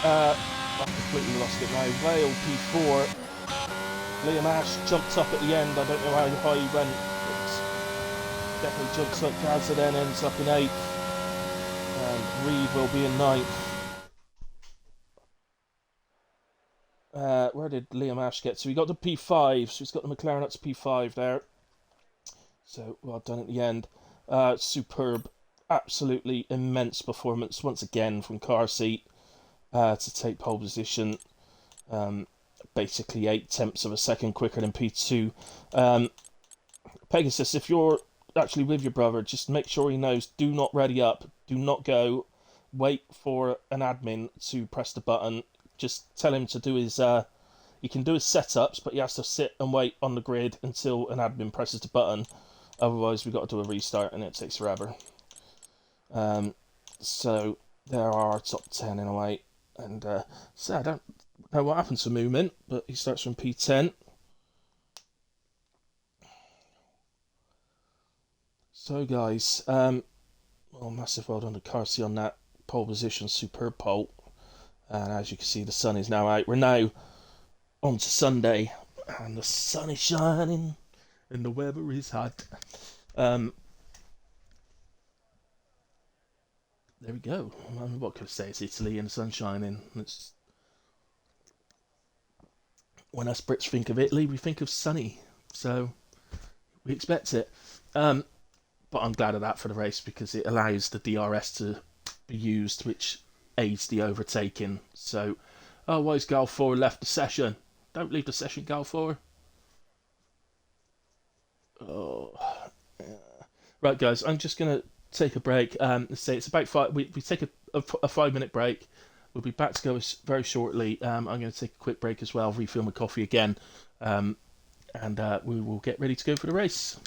I've completely lost it now. Vale P4. Liam Ash jumped up at the end. I don't know how high he went, but definitely jumps up. Gaza then ends up in 8th. And Reed will be in 9th. Where did Liam Ash get to? He got to P5, so he's got the McLaren up to P5 there. So well done at the end. Superb, absolutely immense performance once again from Car Seat to take pole position. Basically 0.8 of a second quicker than P2. Pegasus, if you're actually with your brother, just make sure he knows, do not ready up, do not go, wait for an admin to press the button. Just tell him to do his, he can do his setups, but he has to sit and wait on the grid until an admin presses the button. Otherwise, we've got to do a restart and it takes forever. So, there are our top 10 in a way. And so I don't know what happens to Movement, but he starts from P10. So, guys, well, massive well done to Carsey on that pole position, superb pole. And as you can see, the sun is now out. We're now on to Sunday, and the sun is shining, and the weather is hot. There we go. What could I say? It's Italy and the sun shining. It's... When us Brits think of Italy, we think of sunny. So we expect it. But I'm glad of that for the race because it allows the DRS to be used, which aids the overtaking. So, oh, why is Gal 4 left the session? Don't leave the session, Gal 4. Oh, yeah. Right, guys, I'm just going to take a break. Let's say it's about 5. We take a 5-minute break. We'll be back to go very shortly. I'm going to take a quick break as well, refill my coffee again, and we will get ready to go for the race.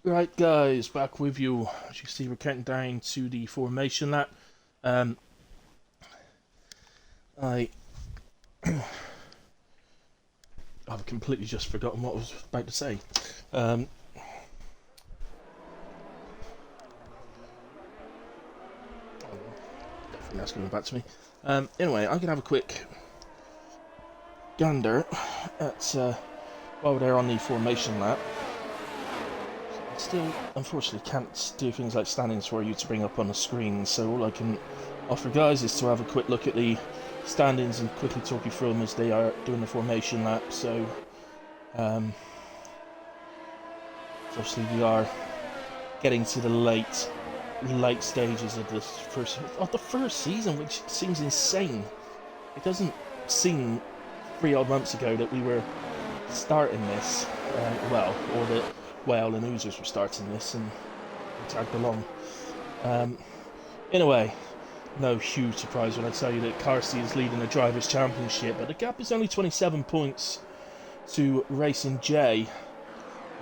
Right guys, back with you. As you see, we're counting down to the formation lap. I've completely just forgotten what I was about to say. Definitely that's coming back to me. Anyway, I'm gonna have a quick gander at while we're there on the formation lap. Still, unfortunately, can't do things like standings for you to bring up on the screen, so all I can offer guys is to have a quick look at the standings and quickly talk you through them as they are doing the formation lap. So, obviously we are getting to the late stages of the first season, which seems insane. It doesn't seem 3 odd months ago that we were starting this, or that WAOF and Oozers were starting this and tagged along. In a way, no huge surprise when I tell you that Carsey is leading the Drivers' Championship, but the gap is only 27 points to Racing J.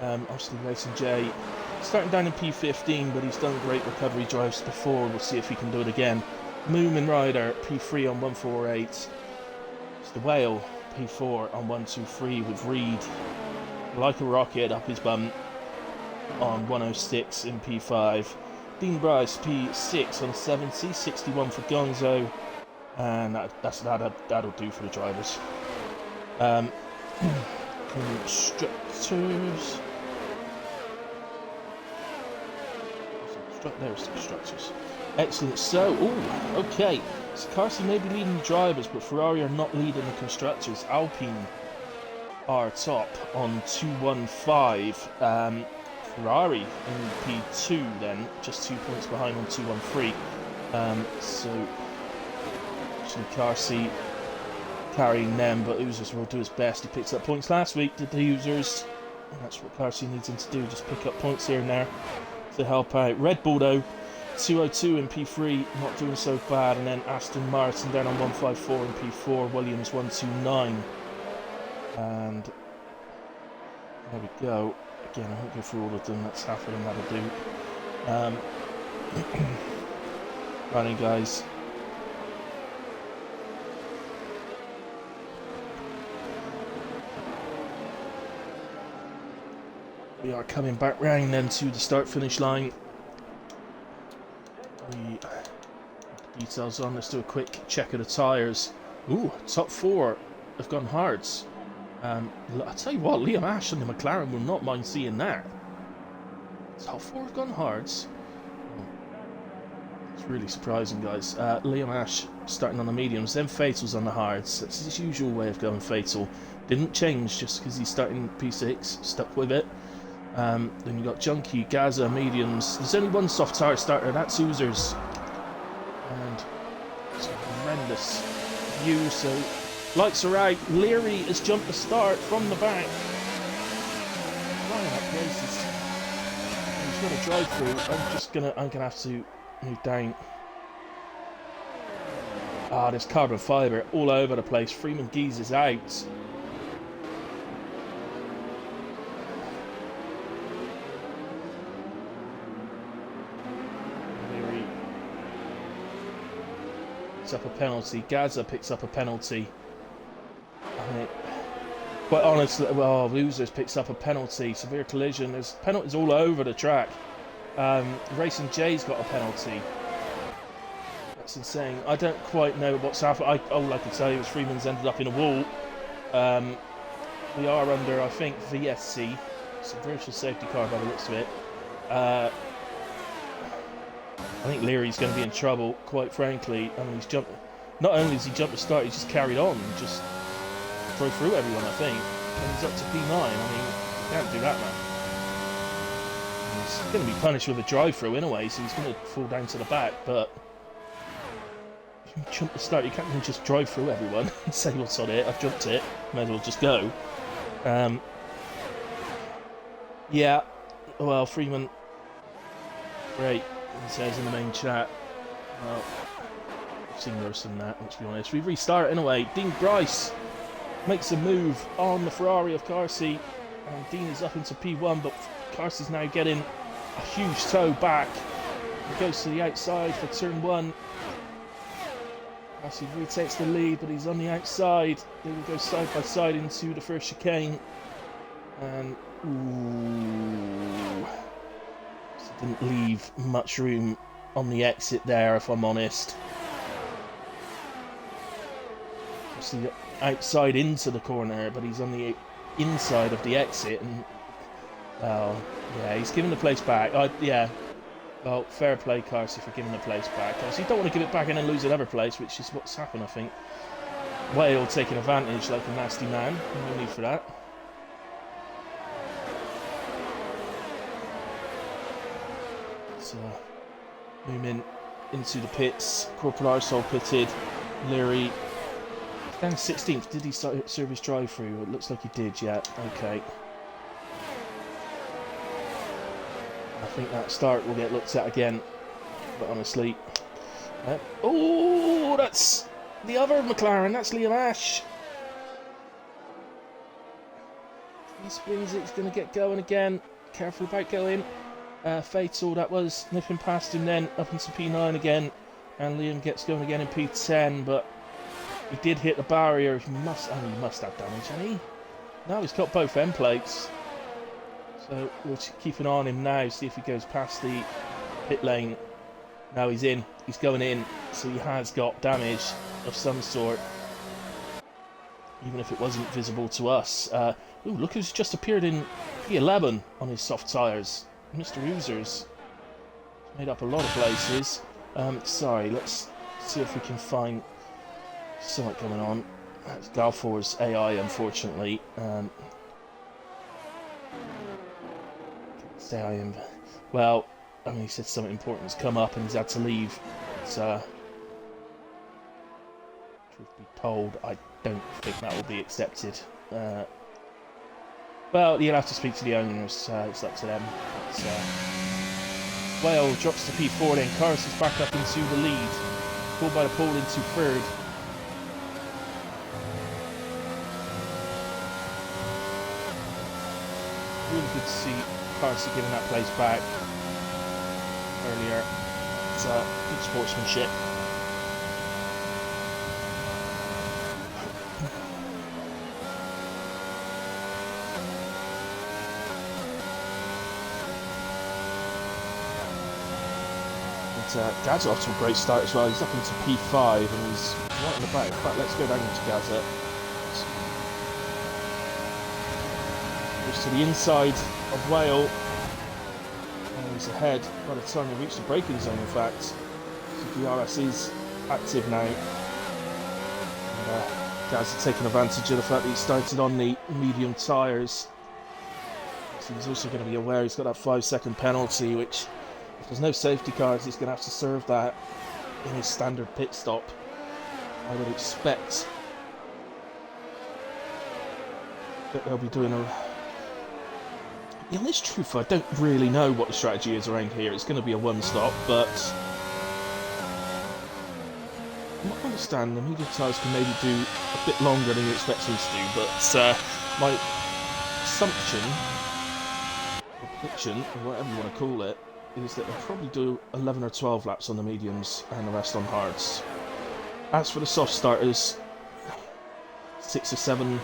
Obviously, Racing J starting down in P15, but he's done great recovery drives before. We'll see if he can do it again. Moomin Rider, P3 on 148. It's the Whale, P4 on 123 with Reed like a rocket up his bum on 106 in P5. Dean Bryce, P6 on 70, 61 for Gonzo, and that'll do for the drivers. Constructors. There's the constructors. Excellent. So, okay. So Carsey may be leading the drivers, but Ferrari are not leading the constructors. Alpine are top on 215. Ferrari in P2 then, just 2 points behind on 213. So actually Carsey carrying them, but Oozers will do his best. He picked up points last week, did the Oozers, and that's what Carsey needs him to do, just pick up points here and there to help out. Red Bull though, 202 in P3, not doing so bad, and then Aston Martin down on 154 in P4, Williams 129, and there we go. Again, I won't go through all of them, that's half of them, that'll do. Running guys. We are coming back round then to the start-finish line. We details on, let's do a quick check of the tyres. Ooh, top 4 have gone hards. I'll tell you what, Liam Ash and the McLaren will not mind seeing that. Top 4 have gone hards. It's really surprising, guys. Liam Ash starting on the mediums, then Fatal's on the hards. That's his usual way of going Fatal. Didn't change just because he's starting P6, stuck with it. Then you got Junkie, Gaza, mediums. There's only one soft tire starter, that's Oozers. And it's a horrendous view, so lights are out. Leary has jumped the start from the back. Flying up places. He's got to drive through. I'm gonna have to move down. There's carbon fibre all over the place. Freeman Geese is out. Leary picks up a penalty. Gaza picks up a penalty. Quite honestly, well, Losers picks up a penalty, severe collision. There's penalties all over the track. Racing J's got a penalty. That's insane. I don't quite know what's happened. All I can tell you is Freeman's ended up in a wall. We are under, I think, VSC. It's a virtual safety car by the looks of it. I think Leary's going to be in trouble, quite frankly. I mean, he's jumped. Not only has he jumped the start, he's just carried on, just drove through everyone, I think. And he's up to P9. I mean, you can't do that, man. He's going to be punished with a drive-through anyway, so he's going to fall down to the back. But if you jump the start, you can't just drive through everyone and say what's on it. I've jumped it. May as well just go. Yeah. Well, Freeman. Great. He says in the main chat. Well, I've seen worse than that, let's be honest. We've restarted anyway. Dean Bryce makes a move on the Ferrari of Carsey. And Dean is up into P1, but Carsey's now getting a huge toe back. He goes to the outside for turn 1. Carsey retakes the lead, but he's on the outside. They will go side by side into the first chicane. And ooh, so didn't leave much room on the exit there, if I'm honest. Obviously outside into the corner, but he's on the inside of the exit, and well, yeah, he's giving the place back. Yeah, well, fair play, Carsey, for giving the place back. Obviously, you don't want to give it back and then lose another place, which is what's happened, I think. Whale taking advantage like a nasty man. No need for that. So, moving into the pits. Corporal Arsehole pitted. Leary down 16th. Did he start service drive-through? It looks like he did, yeah. Okay. I think that start will get looked at again, but honestly. Oh, that's the other McLaren. That's Liam Ash. He spins it. He's going to get going again. Careful about going. Fatal, that was nipping past him then up into P9 again, and Liam gets going again in P10, but he did hit the barrier. He must have damage, hasn't he? No, he's got both end plates. So we'll keep an eye on him now, see if he goes past the pit lane. Now he's in. He's going in, so he has got damage of some sort, even if it wasn't visible to us. Ooh, look who's just appeared in P11 on his soft tyres. Mr. Oozers. Made up a lot of places. Sorry, let's see if we can find something going on. That's Galfor's AI, unfortunately. Well, I mean, he said something important has come up and he's had to leave. It's, truth be told, I don't think that will be accepted. Well, you'll have to speak to the owners, it's up to them. But, Whale drops to P4 then, Carsey's back up into the lead. Pulled by the pole into third. Really good to see Carsey giving that place back earlier. It's good sportsmanship. Gad's off to a great start as well. He's up into P5 and he's right in the back. In fact, let's go down into Gaza. Goes to the inside of Whale. And he's ahead by the time he reached the braking zone, in fact. So the DRS is active now. And Gaz is taking advantage of the fact that he started on the medium tyres. So he's also going to be aware he's got that 5-second penalty, which, if there's no safety cars, he's going to have to serve that in his standard pit stop. I would expect that they'll be doing a... In this truth, I don't really know what the strategy is around here. It's going to be a one-stop, but from what I understand, the medium tyres can maybe do a bit longer than you expect them to do, but my assumption, or prediction, or whatever you want to call it, is that they'll probably do 11 or 12 laps on the mediums and the rest on hards. As for the soft starters, 6 or 7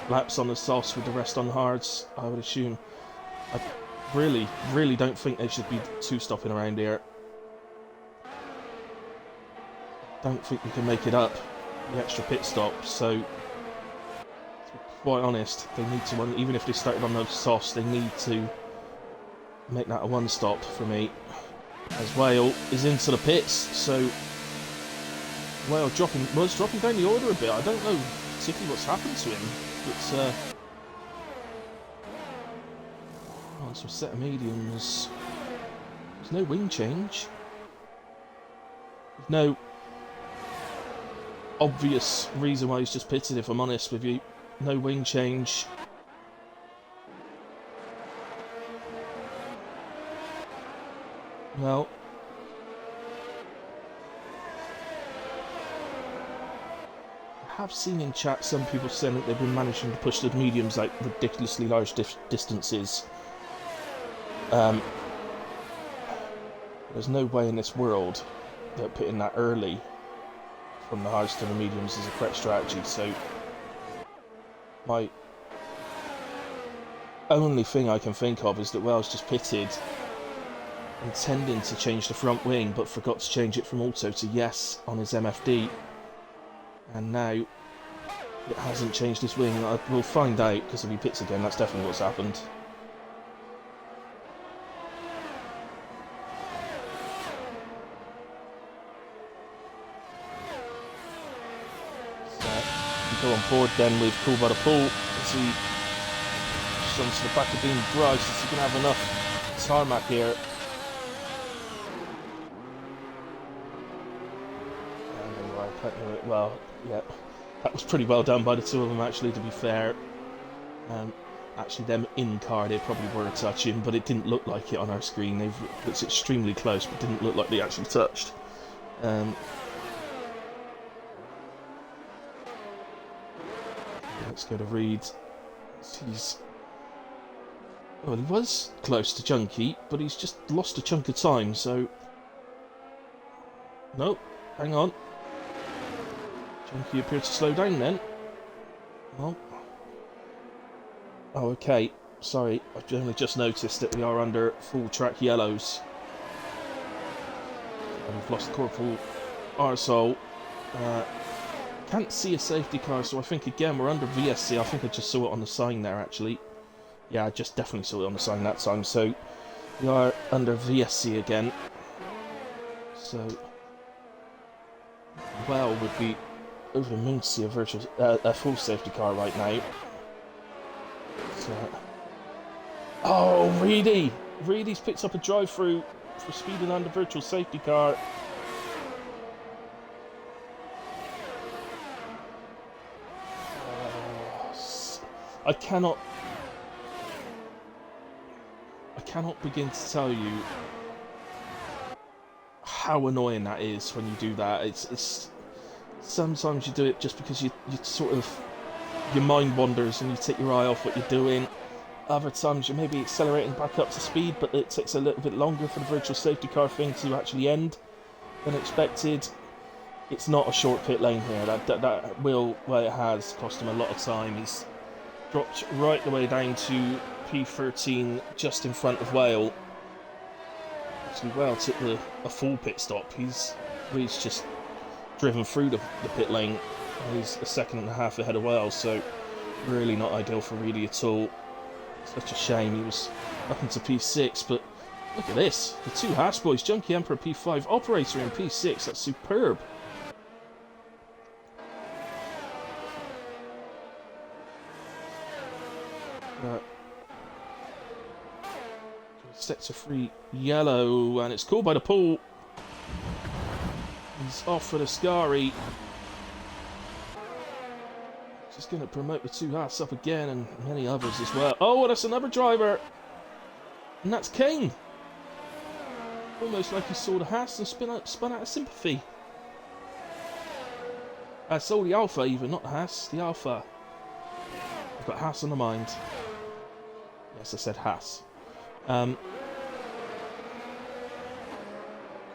laps on the softs with the rest on hards, I would assume. I really don't think they should be two-stopping around here. Don't think we can make it up, the extra pit stop, so to be quite honest, they need to, even if they started on those softs, they need to make that a one-stop for me. As Whale is into the pits, so Whale was dropping down the order a bit. I don't know particularly what's happened to him. It's on some set of mediums. There's no wing change. There's no obvious reason why he's just pitted, if I'm honest with you. No wing change. Well, have seen in chat some people saying that they've been managing to push the mediums like ridiculously large distances. There's no way in this world that pitting that early from the hards to the mediums is a correct strategy, so my only thing I can think of is that Wells just pitted intending to change the front wing but forgot to change it from auto to yes on his MFD, and now it hasn't changed his wing. We'll find out, because if he pits again, that's definitely what's happened. Go on board then with Cool by the Pool as he pushes onto the back of Dean Bryce as he can have enough tarmac here. Well, yeah, that was pretty well done by the two of them actually, to be fair. Actually, them in car, they probably were touching, but it didn't look like it on our screen. It's extremely close, but didn't look like they actually touched. Let's go to Reed. Well, he was close to Junkie, but he's just lost a chunk of time, so... Nope, hang on. Junkie appeared to slow down then. Well... Oh, okay. Sorry, I've only just noticed that we are under full track yellows. And we've lost Corporal Arsehole. Can't see a safety car, so I think again we're under VSC. I think I just saw it on the sign there actually. Yeah, I just definitely saw it on the sign that time. So we are under VSC again. So well would be over the moon to see a full safety car right now. So, oh, Reedy! Reedy's picked up a drive-through for speeding under virtual safety car. I cannot begin to tell you how annoying that is when you do that. It's sometimes you do it just because you sort of, your mind wanders and you take your eye off what you're doing. Other times you're maybe accelerating back up to speed, but it takes a little bit longer for the virtual safety car thing to actually end than expected. It's not a short pit lane here. That will, well, it has cost him a lot of time. He's dropped right the way down to P13, just in front of Whale. Actually, Whale took a full pit stop. He's just driven through the pit lane. He's a second and a half ahead of Whale, so really not ideal for Reedy at all. Such a shame. He was up into P6, but look at this. The two Haas boys, Junkie Emperor P5, Operator in P6. That's superb. Sector 3 yellow, and it's called by the Pool. He's off for the Scary. Just going to promote the two Haas up again, and many others as well. Oh, that's another driver, and that's Kane. Almost like he saw the Haas and spun out of sympathy. I saw the Alpha even, not the Haas, the Alpha. I've got Haas on the mind. Yes, I said Haas.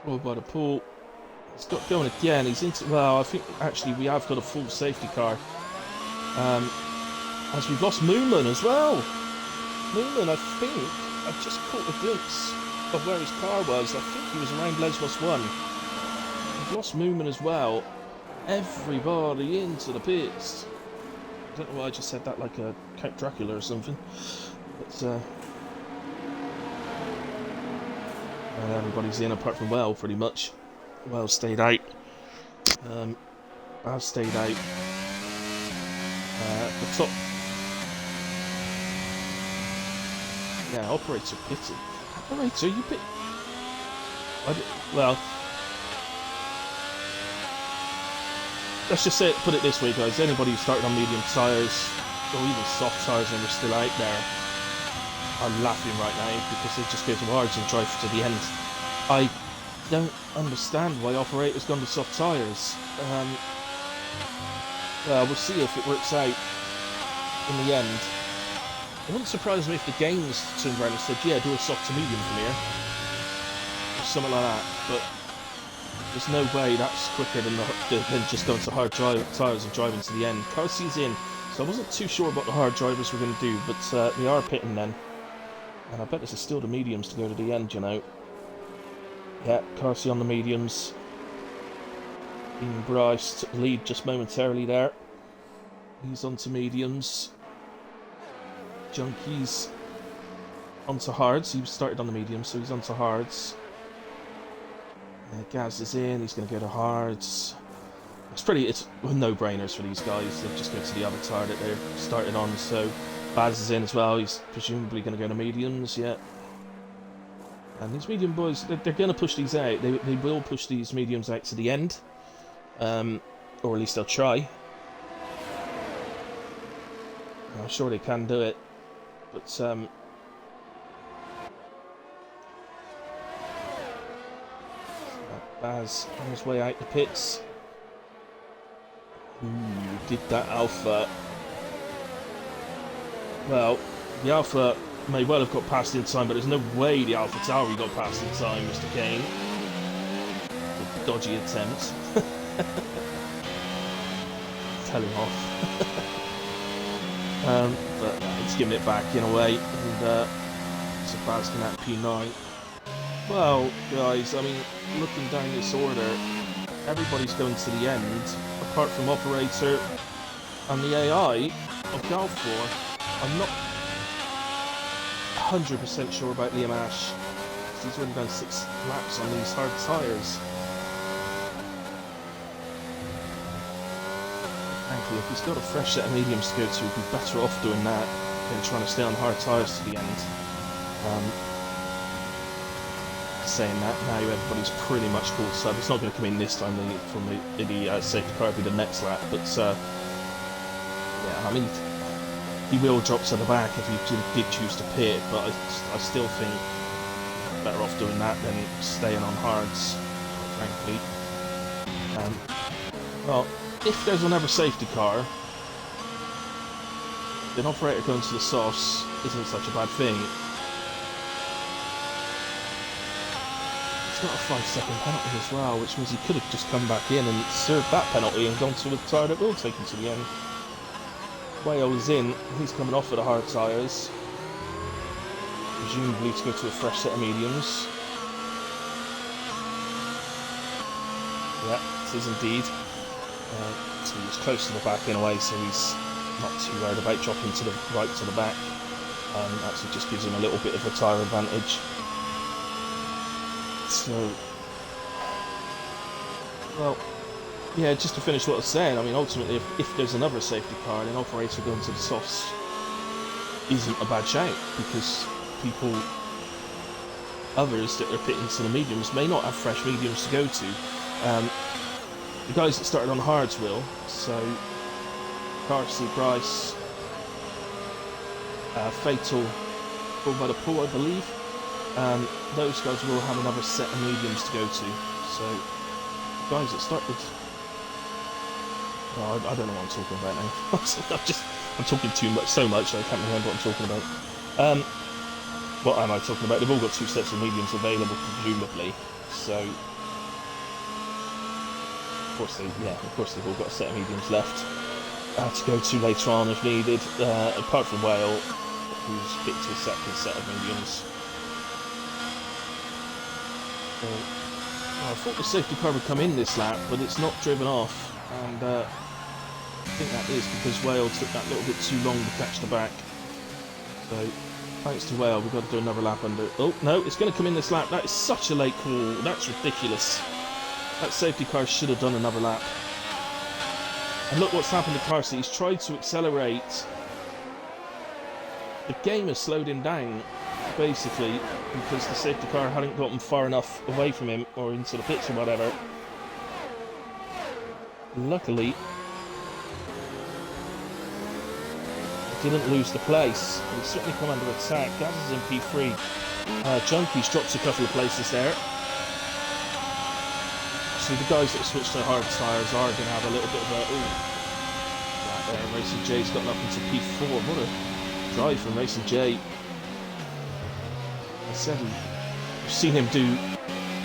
Called by the Pool. He's got going again. He's into. Well, I think actually we have got a full safety car. As we've lost Moonman as well. Moonman, I think I just caught a glimpse of where his car was. I think he was around Lesbos 1. We've lost Moonman as well. Everybody into the pits. I don't know why I just said that like a Count Dracula or something. But and everybody's in apart from Well, pretty much. Well stayed out. Baz stayed out. The top. Yeah, Operator pitted. Operator, you pit. Well, let's just say, put it this way, guys. Anybody who started on medium tyres or even soft tyres and are still out there, I'm laughing right now because they just go to hards and drive to the end. I don't understand why Operator's gone to soft tyres. we'll see if it works out in the end. It wouldn't surprise me if the games turned around and said, yeah, do a soft to medium from here. Or something like that. But there's no way that's quicker than just going to hard tyres and driving to the end. Car C's in, so I wasn't too sure what the hard drivers were going to do, but they are pitting then. And I bet this is still the mediums to go to the end, you know. Yeah, Car C on the mediums. Ian Bryce took the lead just momentarily there. He's onto mediums. Junkies onto hards. He started on the mediums, so he's onto hards. Gaz is in. He's going to go to hards. It's no-brainers for these guys. They just go to the other tire that they're started on. So Baz is in as well. He's presumably going to go to mediums. Yeah. And these medium boys, they're going to push these out. They will push these mediums out to the end. Or at least they'll try. I'm sure they can do it. But, Baz on his way out the pits. Ooh, did that Alpha. Well, the Alpha may well have got past in time, but there's no way the Alpha Tauri got past in time, Mr. Kane. A dodgy attempt. Tell him off. But it's giving it back in a way, and Sebastian at P9. Well, guys, I mean, looking down this order, everybody's going to the end, apart from Operator and the AI of Galfor. I'm not 100% sure about Liam Ash, because he's already done 6 laps on these hard tyres. Frankly, if he's got a fresh set of mediums to go to, he'd be better off doing that than trying to stay on hard tyres to the end. Saying that, now everybody's pretty much caught up. It's not going to come in this time from the safety car, it'll be the next lap, but yeah, I mean, he will drop to the back if he did choose to pit, but I still think better off doing that than staying on hards, frankly. Well, if there's another safety car, then Operator going to the softs isn't such a bad thing. He's got a 5-second penalty as well, which means he could have just come back in and served that penalty and gone to a tyre that will take him to the end. Whale is in, he's coming off of the hard tyres. Presumably to go to a fresh set of mediums. Yeah, it is indeed. So he's close to the back in a way, so he's not too worried about dropping to the right to the back. Actually just gives him a little bit of a tyre advantage. So, well, yeah, just to finish what I was saying, I mean, ultimately, if there's another safety car, then Operator going to the softs isn't a bad shout, because others that are pitting to the mediums may not have fresh mediums to go to. The guys that started on hards will, so Carson, Bryce, Fatal, Full by the Pool, I believe. Those guys will have another set of mediums to go to. So, guys that started... Oh, I don't know what I'm talking about now. I'm talking so much I can't remember what I'm talking about. What am I talking about? They've all got 2 sets of mediums available, presumably. So, of course they've all got a set of mediums left to go to later on if needed. Apart from Whale, who's picked his second set of mediums. I thought the safety car would come in this lap, but it's not driven off, and I think that is because Whale took that little bit too long to catch the back. So, thanks to Whale, we've got to do another lap under... Oh, no, it's going to come in this lap. That is such a late call. That's ridiculous. That safety car should have done another lap. And look what's happened to Carson. He's tried to accelerate. The game has slowed him down, basically, because the safety car hadn't gotten far enough away from him or into the pits or whatever. Luckily, he didn't lose the place. He's certainly come under attack. Gaz is in P3. Junkies drops a couple of places there. So the guys that switched to hard tyres are going to have a little bit of a... Ooh. Racing J's gotten up into P4. What a drive from Racing J. I said we've seen him do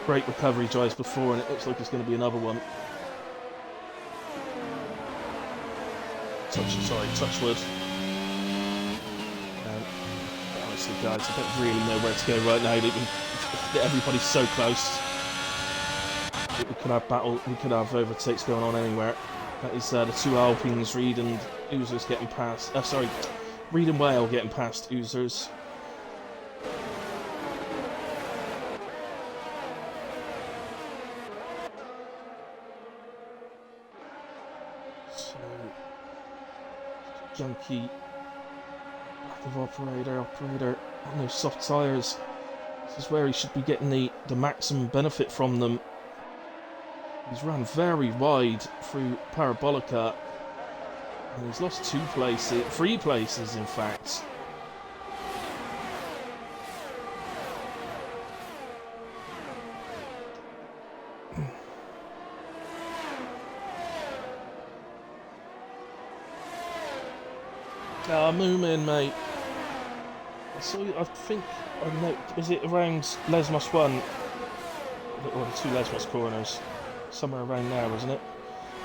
great recovery drives before, and it looks like it's going to be another one. Touch wood. Honestly, guys, I don't really know where to go right now. Everybody's so close. We could have battle. We could have overtakes going on anywhere. That is the two Alpines, Reed and Oozers getting past. Reed and Whale getting past Oozers. So, junky. Lack of operator on those soft tyres. This is where he should be getting the maximum benefit from them. He's run very wide through Parabolica, and he's lost 3 places in fact. Move in, mate. I think I know. Was it around Lesmos 1? Or the 2 Lesmos corners? Somewhere around there, wasn't it?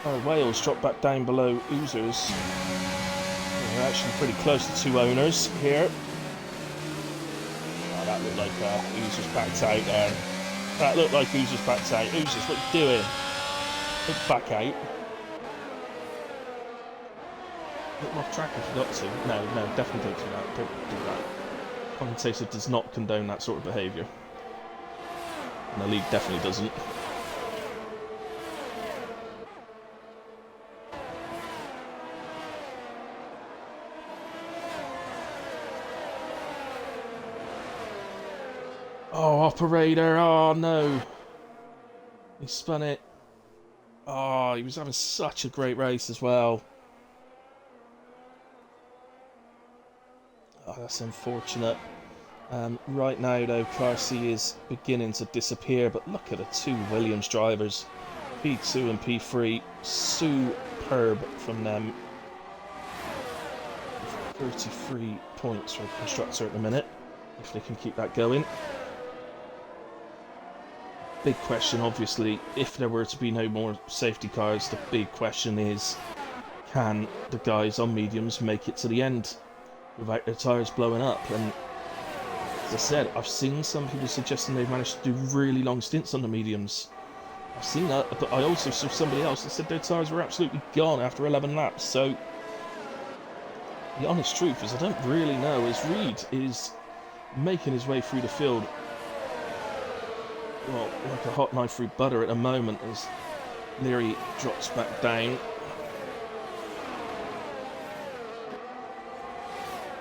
Oh, Wales dropped back down below Oozers. They're actually pretty close to 2 owners here. Oh, that looked like Oozers backed out there. That looked like Oozers backed out. Oozers, what are you doing? Don't back out. Look off track if you got to. No, definitely don't do that. Don't do that. Commentator does not condone that sort of behaviour. And the league definitely doesn't. Oh, operator, oh no. He spun it. Oh, he was having such a great race as well. Oh, that's unfortunate. Right now, though, Car C is beginning to disappear, but look at the 2 Williams drivers. P2 and P3, superb from them. 33 points for the constructor at the minute, if they can keep that going. Big question, obviously, if there were to be no more safety cars, the big question is, can the guys on mediums make it to the end without their tyres blowing up? And as I said, I've seen some people suggesting they've managed to do really long stints on the mediums. I've seen that, but I also saw somebody else that said their tyres were absolutely gone after 11 laps. So the honest truth is I don't really know, as Reed is making his way through the field, well, like a hot knife through butter at the moment, as Leary drops back down.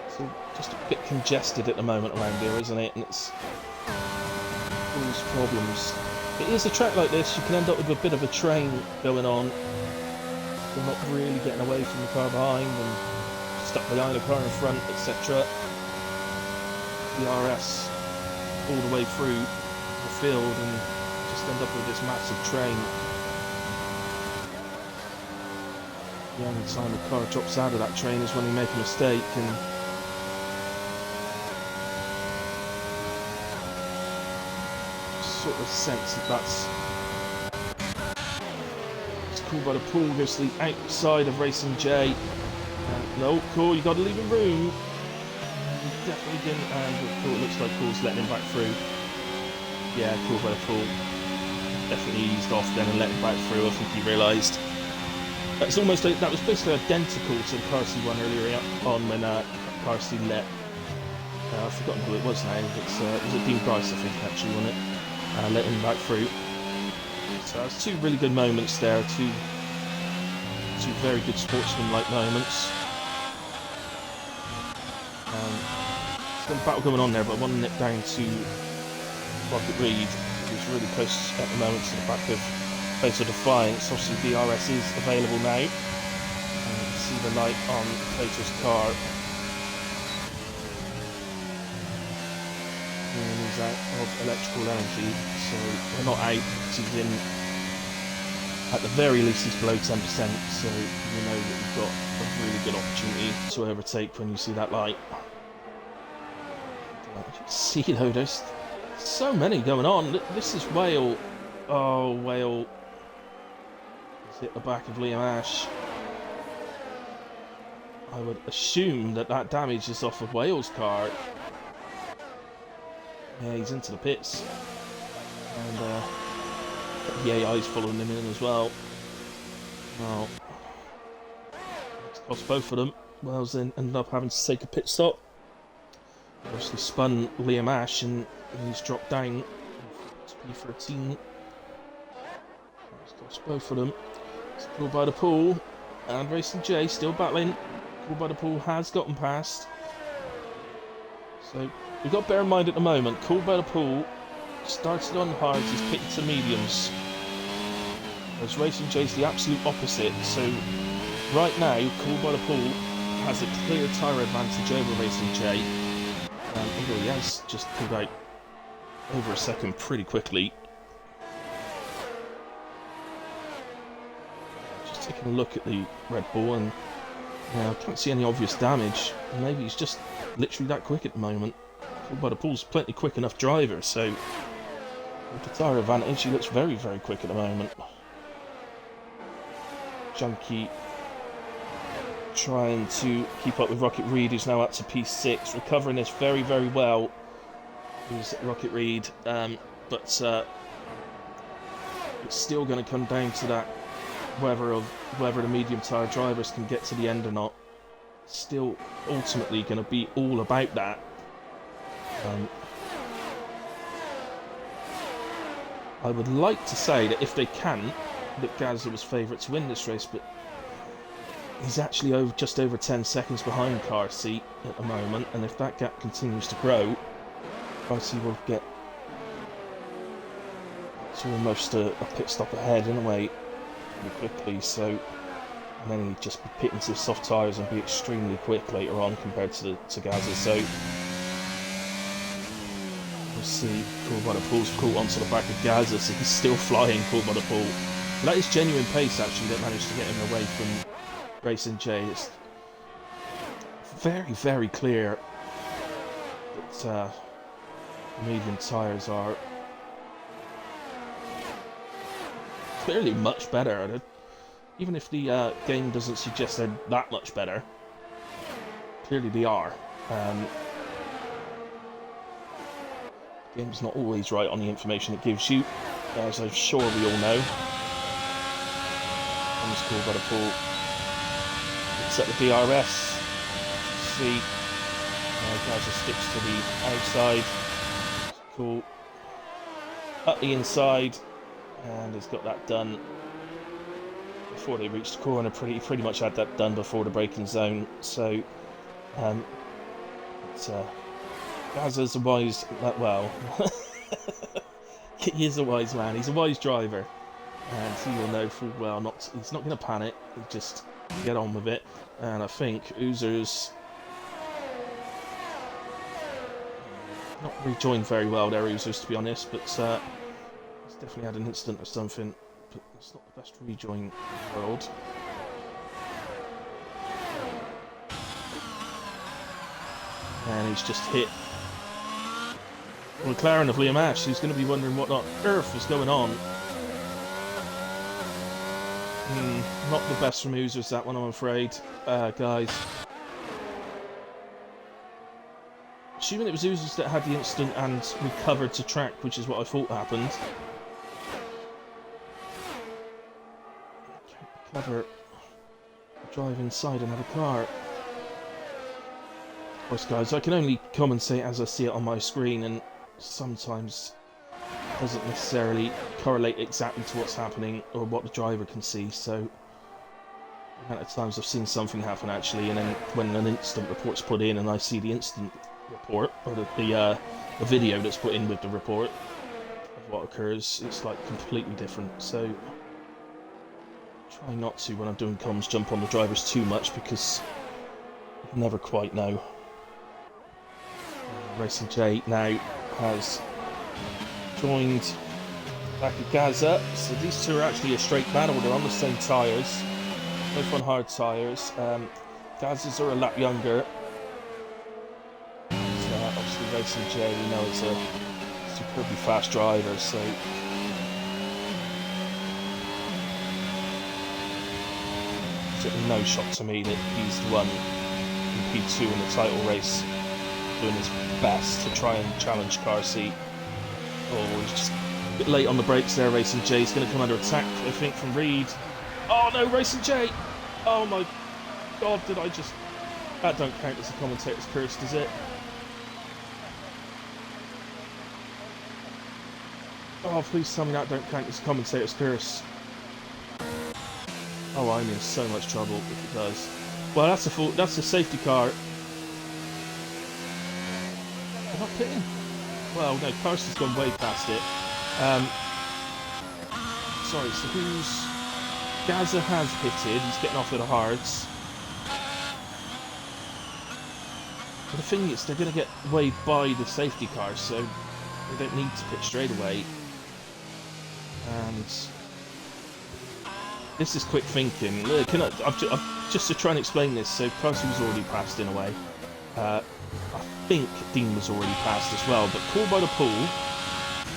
So just a bit congested at the moment around here, isn't it? And it's cause problems. It is a track like this, you can end up with a bit of a train going on. You're not really getting away from the car behind and stuck behind the car in front, etc. DRS all the way through the field and just end up with this massive train. The only time the car drops out of that train is when you make a mistake, and sort of sense that that's called by the pool. Goes to the outside of Racing J. No, cool, you got to leave him room. He definitely didn't, and cool, it looks like Cool's letting him back through. Yeah, cool by the pool. Definitely eased off then and let him back through. I think he realised. It's almost like, that was basically identical to the car C one earlier on when car C let. I've forgotten who it was now. It was Dean Bryce, I think, actually, wasn't it? Let him back through. So that's 2 really good moments there. Two very good sportsman-like moments. There's been a battle going on there, but I want to nip down to Rocket Reed, who's really close at the moment to the back of Place of Defiance. Obviously, DRS is available now. And you can see the light on Plato's car. And he's out of electrical energy, so we're not out. He's in At the very least, he's below 10%, so you know that you've got a really good opportunity to overtake when you see that light. See, though, there's so many going on. This is Whale. Oh, Whale has hit the back of Liam Ash. I would assume that that damage is off of Whale's car. Yeah, he's into the pits. And the AI's following him in as well. Well, it's cost both of them. Wells then ended up having to take a pit stop. Obviously spun Liam Ash and he's dropped down to P13. It's cost both of them. It's Cool by the Pool and Racing J still battling. Cool by the Pool has gotten past. So we've got to bear in mind at the moment, Cool by the Pool started on hards, he's picked to mediums. Whereas Racing J's the absolute opposite. So right now, Cool by the Pool has a clear tyre advantage over Racing J. Although he has just pulled out over a second pretty quickly. Just taking a look at the Red Bull and I can't see any obvious damage. Maybe he's just literally that quick at the moment. Cool by the Pool's plenty quick enough driver, so with the tyre advantage he looks very, very quick at the moment. Junkie trying to keep up with Rocket Reed, who's now up to P6, recovering this very, very well. Who's Rocket Reed, but it's still going to come down to that whether the medium tyre drivers can get to the end or not. Still ultimately going to be all about that. I would like to say that if they can, that Gazza was favourite to win this race, but he's actually just over 10 seconds behind Car Seat at the moment, and if that gap continues to grow, Car Seat will get to almost a pit stop ahead in a way pretty quickly, so and then he'd just be pitting to the soft tyres and be extremely quick later on compared to Gazza, so we'll see. Cool by the Pool's caught onto the back of Gazza, so he's still flying, Cool by the Pool. But that is genuine pace actually that managed to get him away from Racing J. It's very, very clear that medium tyres are clearly much better. Even if the game doesn't suggest they're that much better, clearly they are. The game's not always right on the information it gives you, as I'm sure we all know. Comes Cool by the Pool. It's at the DRS. See, Gaza sticks to the outside. Cool. Up the inside, and he's got that done before they reached the corner. Pretty much had that done before the braking zone. So, Gaza's a wise, well, he is a wise man. He's a wise driver, and he will know full well he's not going to panic. He'll just get on with it. And I think Oozer's not rejoined very well there, Oozer's, to be honest, but he's definitely had an incident or something. But it's not the best rejoin in the world. And he's just hit McLaren of Liam Ash. He's going to be wondering what on earth is going on. Not the best from Oozers, that one, I'm afraid, guys. Assuming it was Oozers that had the incident and recovered to track, which is what I thought happened. Can't recover, drive inside another car. Of course, guys, I can only commentate as I see it on my screen, and sometimes it doesn't necessarily correlate exactly to what's happening or what the driver can see, so the amount of times I've seen something happen actually, and then when an incident report's put in and I see the incident report, or the video that's put in with the report of what occurs, it's like completely different. So try not to, when I'm doing comms, jump on the drivers too much, because you never quite know. Racing J now has joined Back at Gaza. So these two are actually a straight battle. They're on the same tyres. Both on hard tyres. Gaza's are a lap younger. Obviously Racing J, we know it's a superbly fast driver, so certainly no shock to me that he's the one in P2 in the title race doing his best to try and challenge car seat. Oh, he's just a bit late on the brakes there. Racing J is going to come under attack, I think, from Reed. Oh no, Racing J! Oh my god, did I just... That don't count as a commentator's curse, does it? Oh, please tell me that don't count as a commentator's curse. Oh, I'm in so much trouble if it does. Well, that's a safety car. Am I pitting? Well, no, Carson's gone way past it. Sorry, so who's... Gaza has pitted, he's getting off with the hards. But the thing is, they're going to get weighed by the safety car, so they don't need to pit straight away. And this is quick thinking. Just to try and explain this, so Carson was already passed in a way. I think Dean was already passed as well, but Call by the Pool,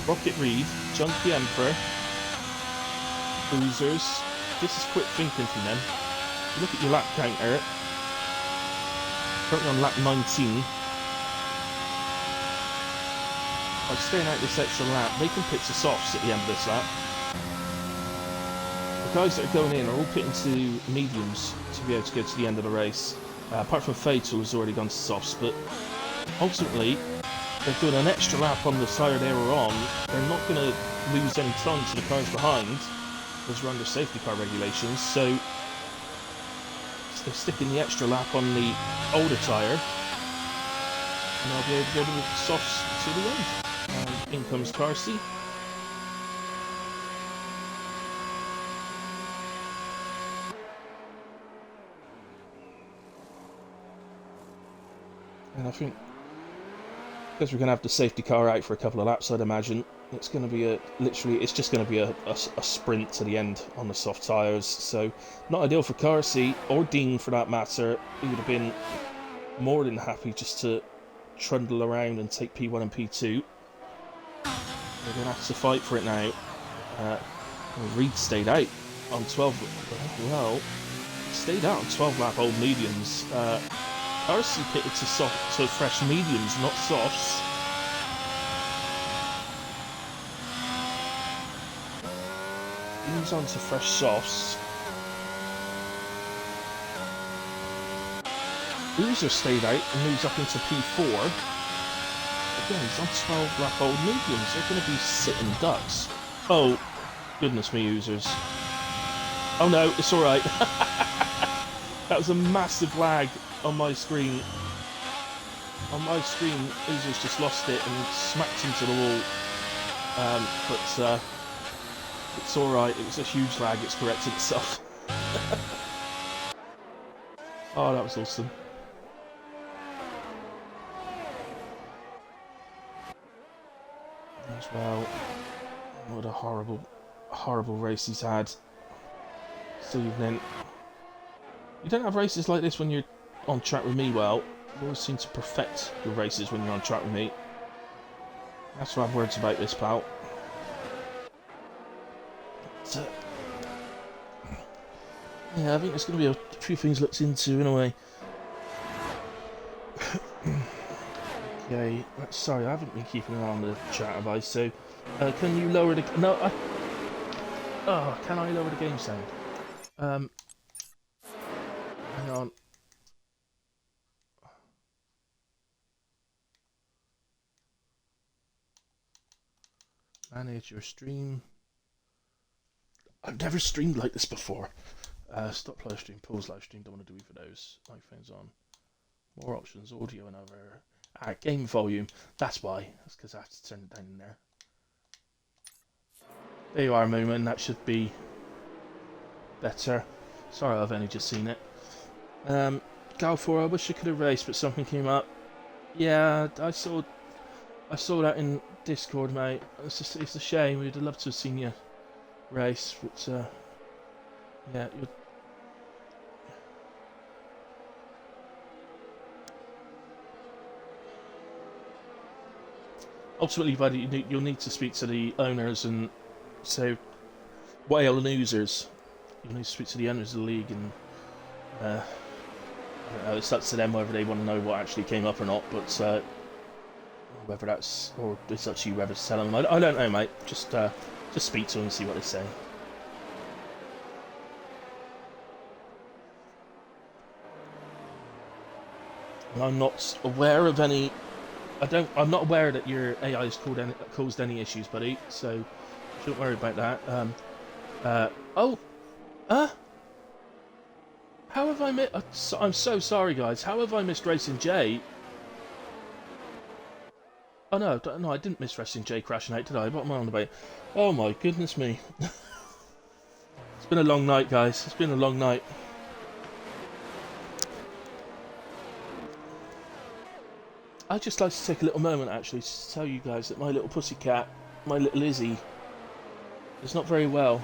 Rocket Reed, Junkie Emperor, Boozers. This is quick thinking from them. If you look at your lap counter, currently on lap 19. By staying out this extra lap, they can pit to softs at the end of this lap. The guys that are going in are all pitting to mediums to be able to go to the end of the race. Apart from Fatal, who's already gone to softs, but ultimately they're doing an extra lap on the tyre they were on. They're not going to lose any time to the cars behind, because we're under safety car regulations, so they're sticking the extra lap on the older tyre, and they'll be able to go to the softs to the end. And in comes Carsey. And I think, because we're going to have the safety car out for a couple of laps, I'd imagine, it's going to be it's just going to be a sprint to the end on the soft tyres. So, not ideal for Carsey, or Dean for that matter, who would have been more than happy just to trundle around and take P1 and P2. They're going to have to fight for it now. Reed stayed out on 12, well, stayed out on 12 lap old mediums. Carsey pitted to fresh mediums, not softs. Moves on to fresh softs. Boozer stayed out and moves up into P4. Again, he's on 12 lap old mediums. They're going to be sitting ducks. Oh, goodness me, Oozers. Oh no, it's alright. That was a massive lag on my screen. On my screen, Oozers just lost it and smacked into the wall. But it's alright, it was a huge lag, it's corrected itself. Oh, that was awesome. As well, what a horrible race he's had this evening. You don't have races like this when you're on track with me. Well, you always seem to perfect your races when you're on track with me. That's what I have words about this, pal. But, yeah, I think there's going to be a few things looked into in a way. Okay, sorry, I haven't been keeping an eye on the chat, have I? So, can you lower the... No, oh, can I lower the game sound? Hang on. Manage your stream. I've never streamed like this before. Stop live stream, pause live stream, don't want to do either of those. Microphone's on. More options, audio and other. Game volume, that's why. That's because I have to turn it down in there. There you are, Moomin, that should be better. Sorry, I've only just seen it. Gal 4, I wish I could have raced, but something came up. Yeah, I saw that in Discord, mate. It's a shame. We'd have loved to have seen you race, but yeah. Ultimately, buddy, you'll need to speak to the owners and say whale and users. You'll need to speak to the owners of the league, and I don't know, it's up to them whether they want to know what actually came up or not. But whether that's, or it's up to you whether to tell them. I don't know, mate. Just speak to them and see what they say. And I'm not aware of any. I'm not aware that your AI has caused any issues, buddy. So don't worry about that. How have I missed? I'm so sorry, guys. How have I missed Racing J? Oh no, I didn't miss Racing J crashing out, did I? What am I on about? Oh my goodness me! It's been a long night, guys. It's been a long night. I'd just like to take a little moment, actually, to tell you guys that my little pussycat, my little Izzy, is not very well.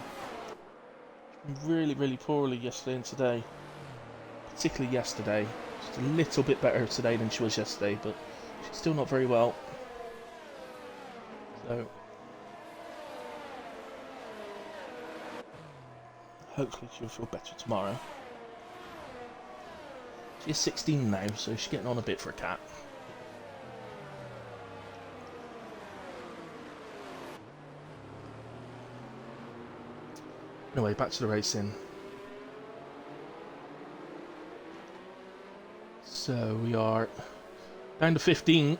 She's been really, really poorly yesterday and today. Particularly yesterday. Just a little bit better today than she was yesterday, but she's still not very well. So hopefully she'll feel better tomorrow. She's 16 now, so she's getting on a bit for a cat. Anyway, back to the racing. So we are down to 15.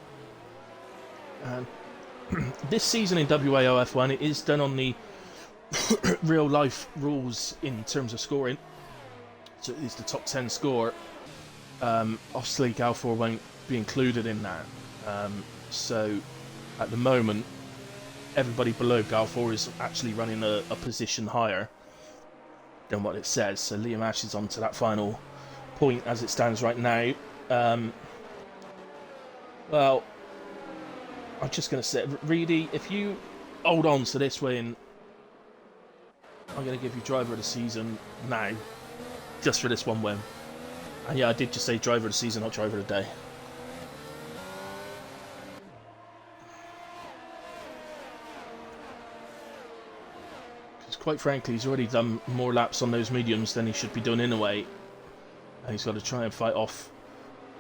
And this season in WAOF1, it is done on the real life rules in terms of scoring. So it is the top 10 score. Obviously, GAL4 won't be included in that. So at the moment, everybody below GAL4 is actually running a position higher than what it says. So Liam Ash is on to that final point as it stands right now. Well, I'm just going to say, Reedy, if you hold on to this win, I'm going to give you driver of the season now, just for this one win. And yeah, I did just say driver of the season, not driver of the day. Quite frankly, he's already done more laps on those mediums than he should be doing in a way. And he's got to try and fight off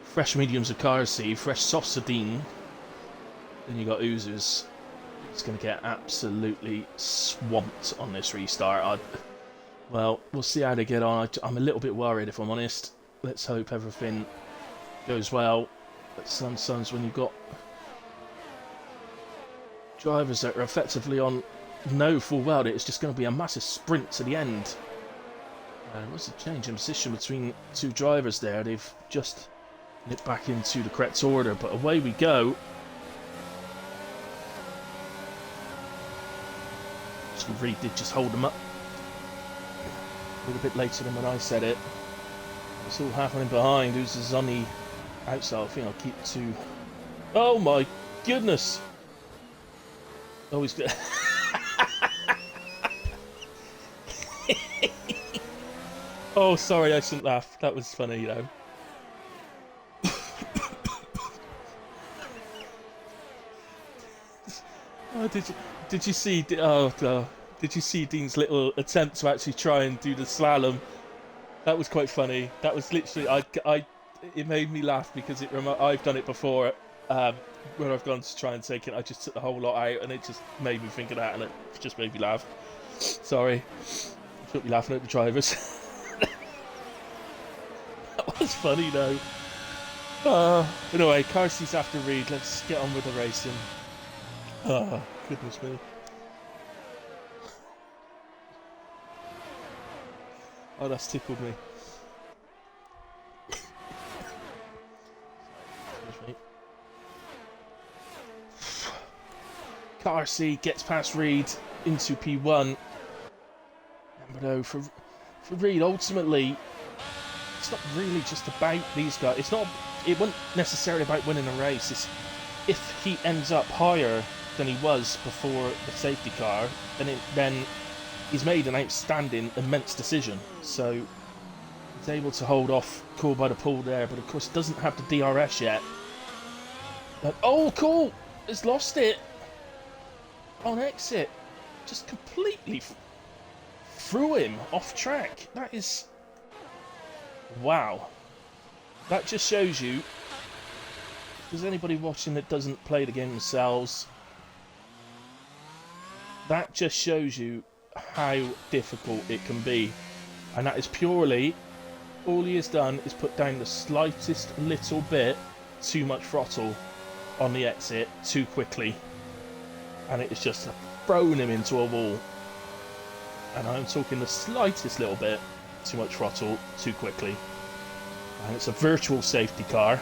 fresh mediums of Carsey, fresh soft Sedin. Then you got Oozers. He's going to get absolutely swamped on this restart. Well, we'll see how they get on. I'm a little bit worried, if I'm honest. Let's hope everything goes well. But sometimes when you've got drivers that are effectively on know full well that it's just going to be a massive sprint to the end. And what's the change in position between two drivers there? They've just nipped back into the correct order, but away we go. So Reed did just hold them up a little bit later than when I said it. It's all happening behind. Who's on the outside? I think I'll keep to. Oh my goodness! Oh, he's good. Oh, sorry, I shouldn't laugh. That was funny, you know. Oh, did you see? Did you see Dean's little attempt to actually try and do the slalom? That was quite funny. That was literally it made me laugh because I've done it before. When I've gone to try and take it, I just took the whole lot out, and it just made me think of that, and it just made me laugh. Sorry, shouldn't be laughing at the drivers. That was funny though. Anyway, Carsey's after Reed. Let's get on with the racing. Oh, goodness me. Oh, that's tickled me. Excuse me. Carsey gets past Reed into P1. But no, for Reed, ultimately, it's not really just about these guys. It wasn't necessarily about winning a race. It's if he ends up higher than he was before the safety car, then he's made an outstanding, immense decision. So he's able to hold off Cool by the Pool there, but of course doesn't have the DRS yet. But, oh, Cool has lost it on exit. Just completely threw him off track. That is... wow. That just shows you, if there's anybody watching that doesn't play the game themselves, that just shows you how difficult it can be. And that is purely, all he has done is put down the slightest little bit too much throttle on the exit too quickly. And it has just thrown him into a wall. And I'm talking the slightest little bit too much throttle too quickly. And it's a virtual safety car.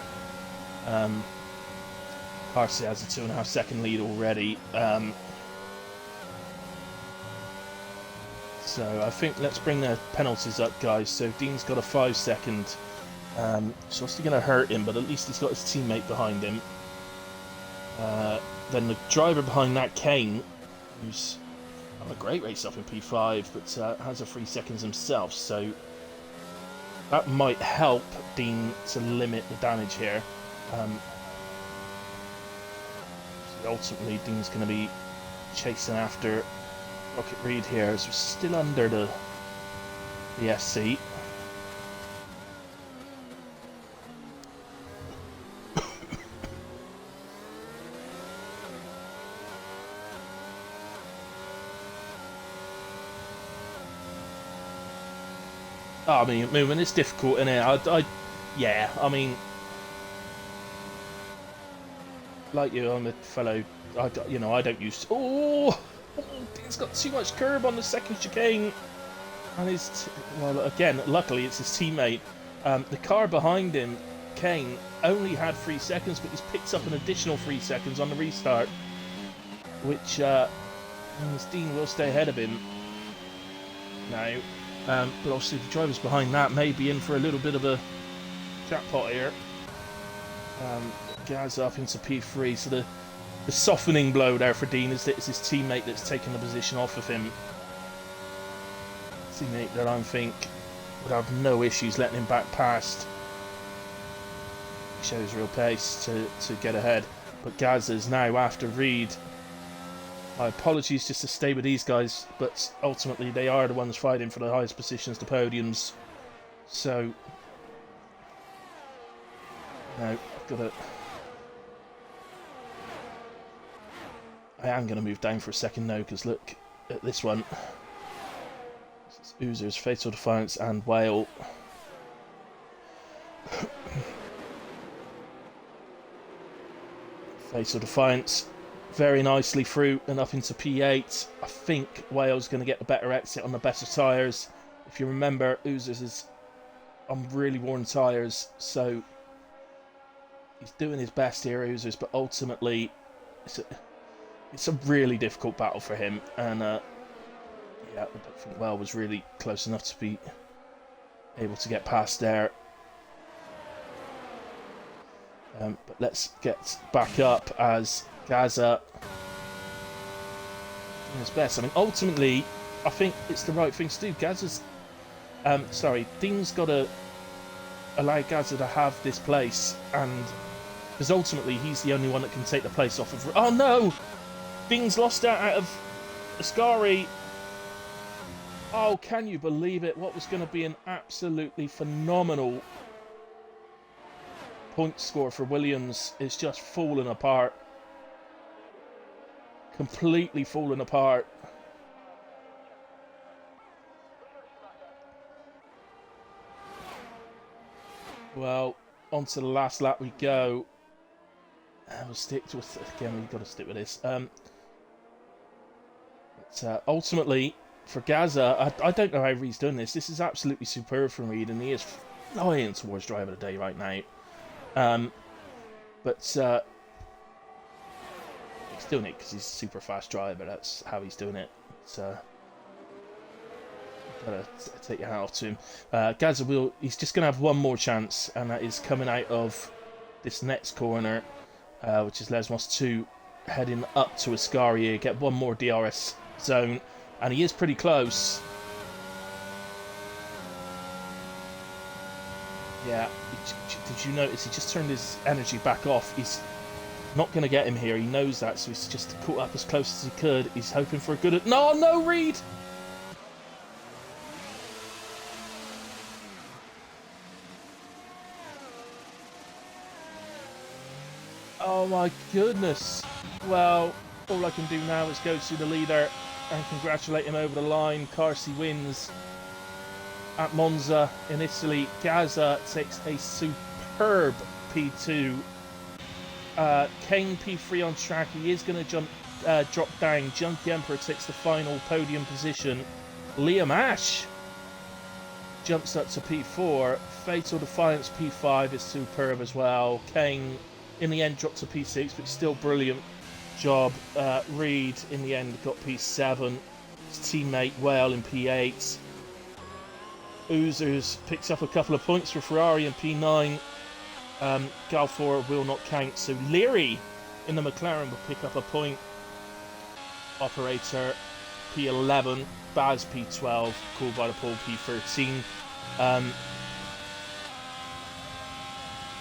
Parsley has a 2.5 second lead already. So I think let's bring the penalties up, guys. So Dean's got a 5 second. So it's going to hurt him, but at least he's got his teammate behind him. Then the driver behind that, Kane, who's had a great race up in P5, but has a 3 seconds himself. So that might help Dean to limit the damage here. So ultimately, Dean's going to be chasing after Rocket Reed here, as we're still under the SC. I mean, when it's difficult, innit? Yeah, I mean, like you, I'm a fellow. I don't use. Oh, he's got too much curb on the second chicane, and well, again, luckily it's his teammate. The car behind him, Kane, only had 3 seconds, but he's picked up an additional 3 seconds on the restart, which means Dean will stay ahead of him now. But obviously the drivers behind that may be in for a little bit of a jackpot here. Gaz up into P3, so the softening blow there for Dean is that it's his teammate that's taken the position off of him. Teammate that I think would have no issues letting him back past. He shows real pace to get ahead. But Gaz is now after Reed. My apologies just to stay with these guys, but ultimately they are the ones fighting for the highest positions, the podiums. So, no, I've got to... I am going to move down for a second now, because look at this one. This is Oozers, Fatal Defiance and Whale. Fatal Defiance very nicely through and up into P8. I think Whale's going to get the better exit on the better tyres. If you remember, Oozers is on really worn tyres, so he's doing his best here, Oozers, but ultimately it's a really difficult battle for him, and yeah, I don't think Whale was really close enough to be able to get past there. But let's get back up as Gaza doing his best. I mean, ultimately, I think it's the right thing to do. Gaza's... Dean's got to allow Gaza to have this place, and because ultimately he's the only one that can take the place off of... Oh no! Dean's lost out of Ascari. Oh, can you believe it? What was going to be an absolutely phenomenal point score for Williams is just fallen apart. Completely fallen apart. Well, on to the last lap we go. We'll stick with... Again, we've got to stick with this. But ultimately, for Gaza, I don't know how Reed's done this. This is absolutely superb from Reed, and he is flying towards driver of the day right now. But he's doing it because he's a super fast driver. That's how he's doing it. So gotta take your hat off to him. Gaza he's just gonna have one more chance, and that is coming out of this next corner, which is Lesmos 2. heading up to Ascari, get one more DRS zone, and he is pretty close. Yeah, did you notice he just turned his energy back off? He's not going to get him here. He knows that, so he's just caught up as close as he could. He's hoping for a good... No, Reed! Oh my goodness. Well, all I can do now is go to the leader and congratulate him over the line. Carsi wins at Monza in Italy. Gaza takes a superb P2. Kane P3 on track. He is going to drop down. Junkie Emperor takes the final podium position. Liam Ash jumps up to P4. Fatal Defiance P5 is superb as well. Kane in the end dropped to P6, but still brilliant job. Reed in the end got P7. His teammate Whale in P8. Oozers picks up a couple of points for Ferrari in P9. Galfor will not count, so Leary in the McLaren will pick up a point. Operator P11, Baz P12, called by the pole P13.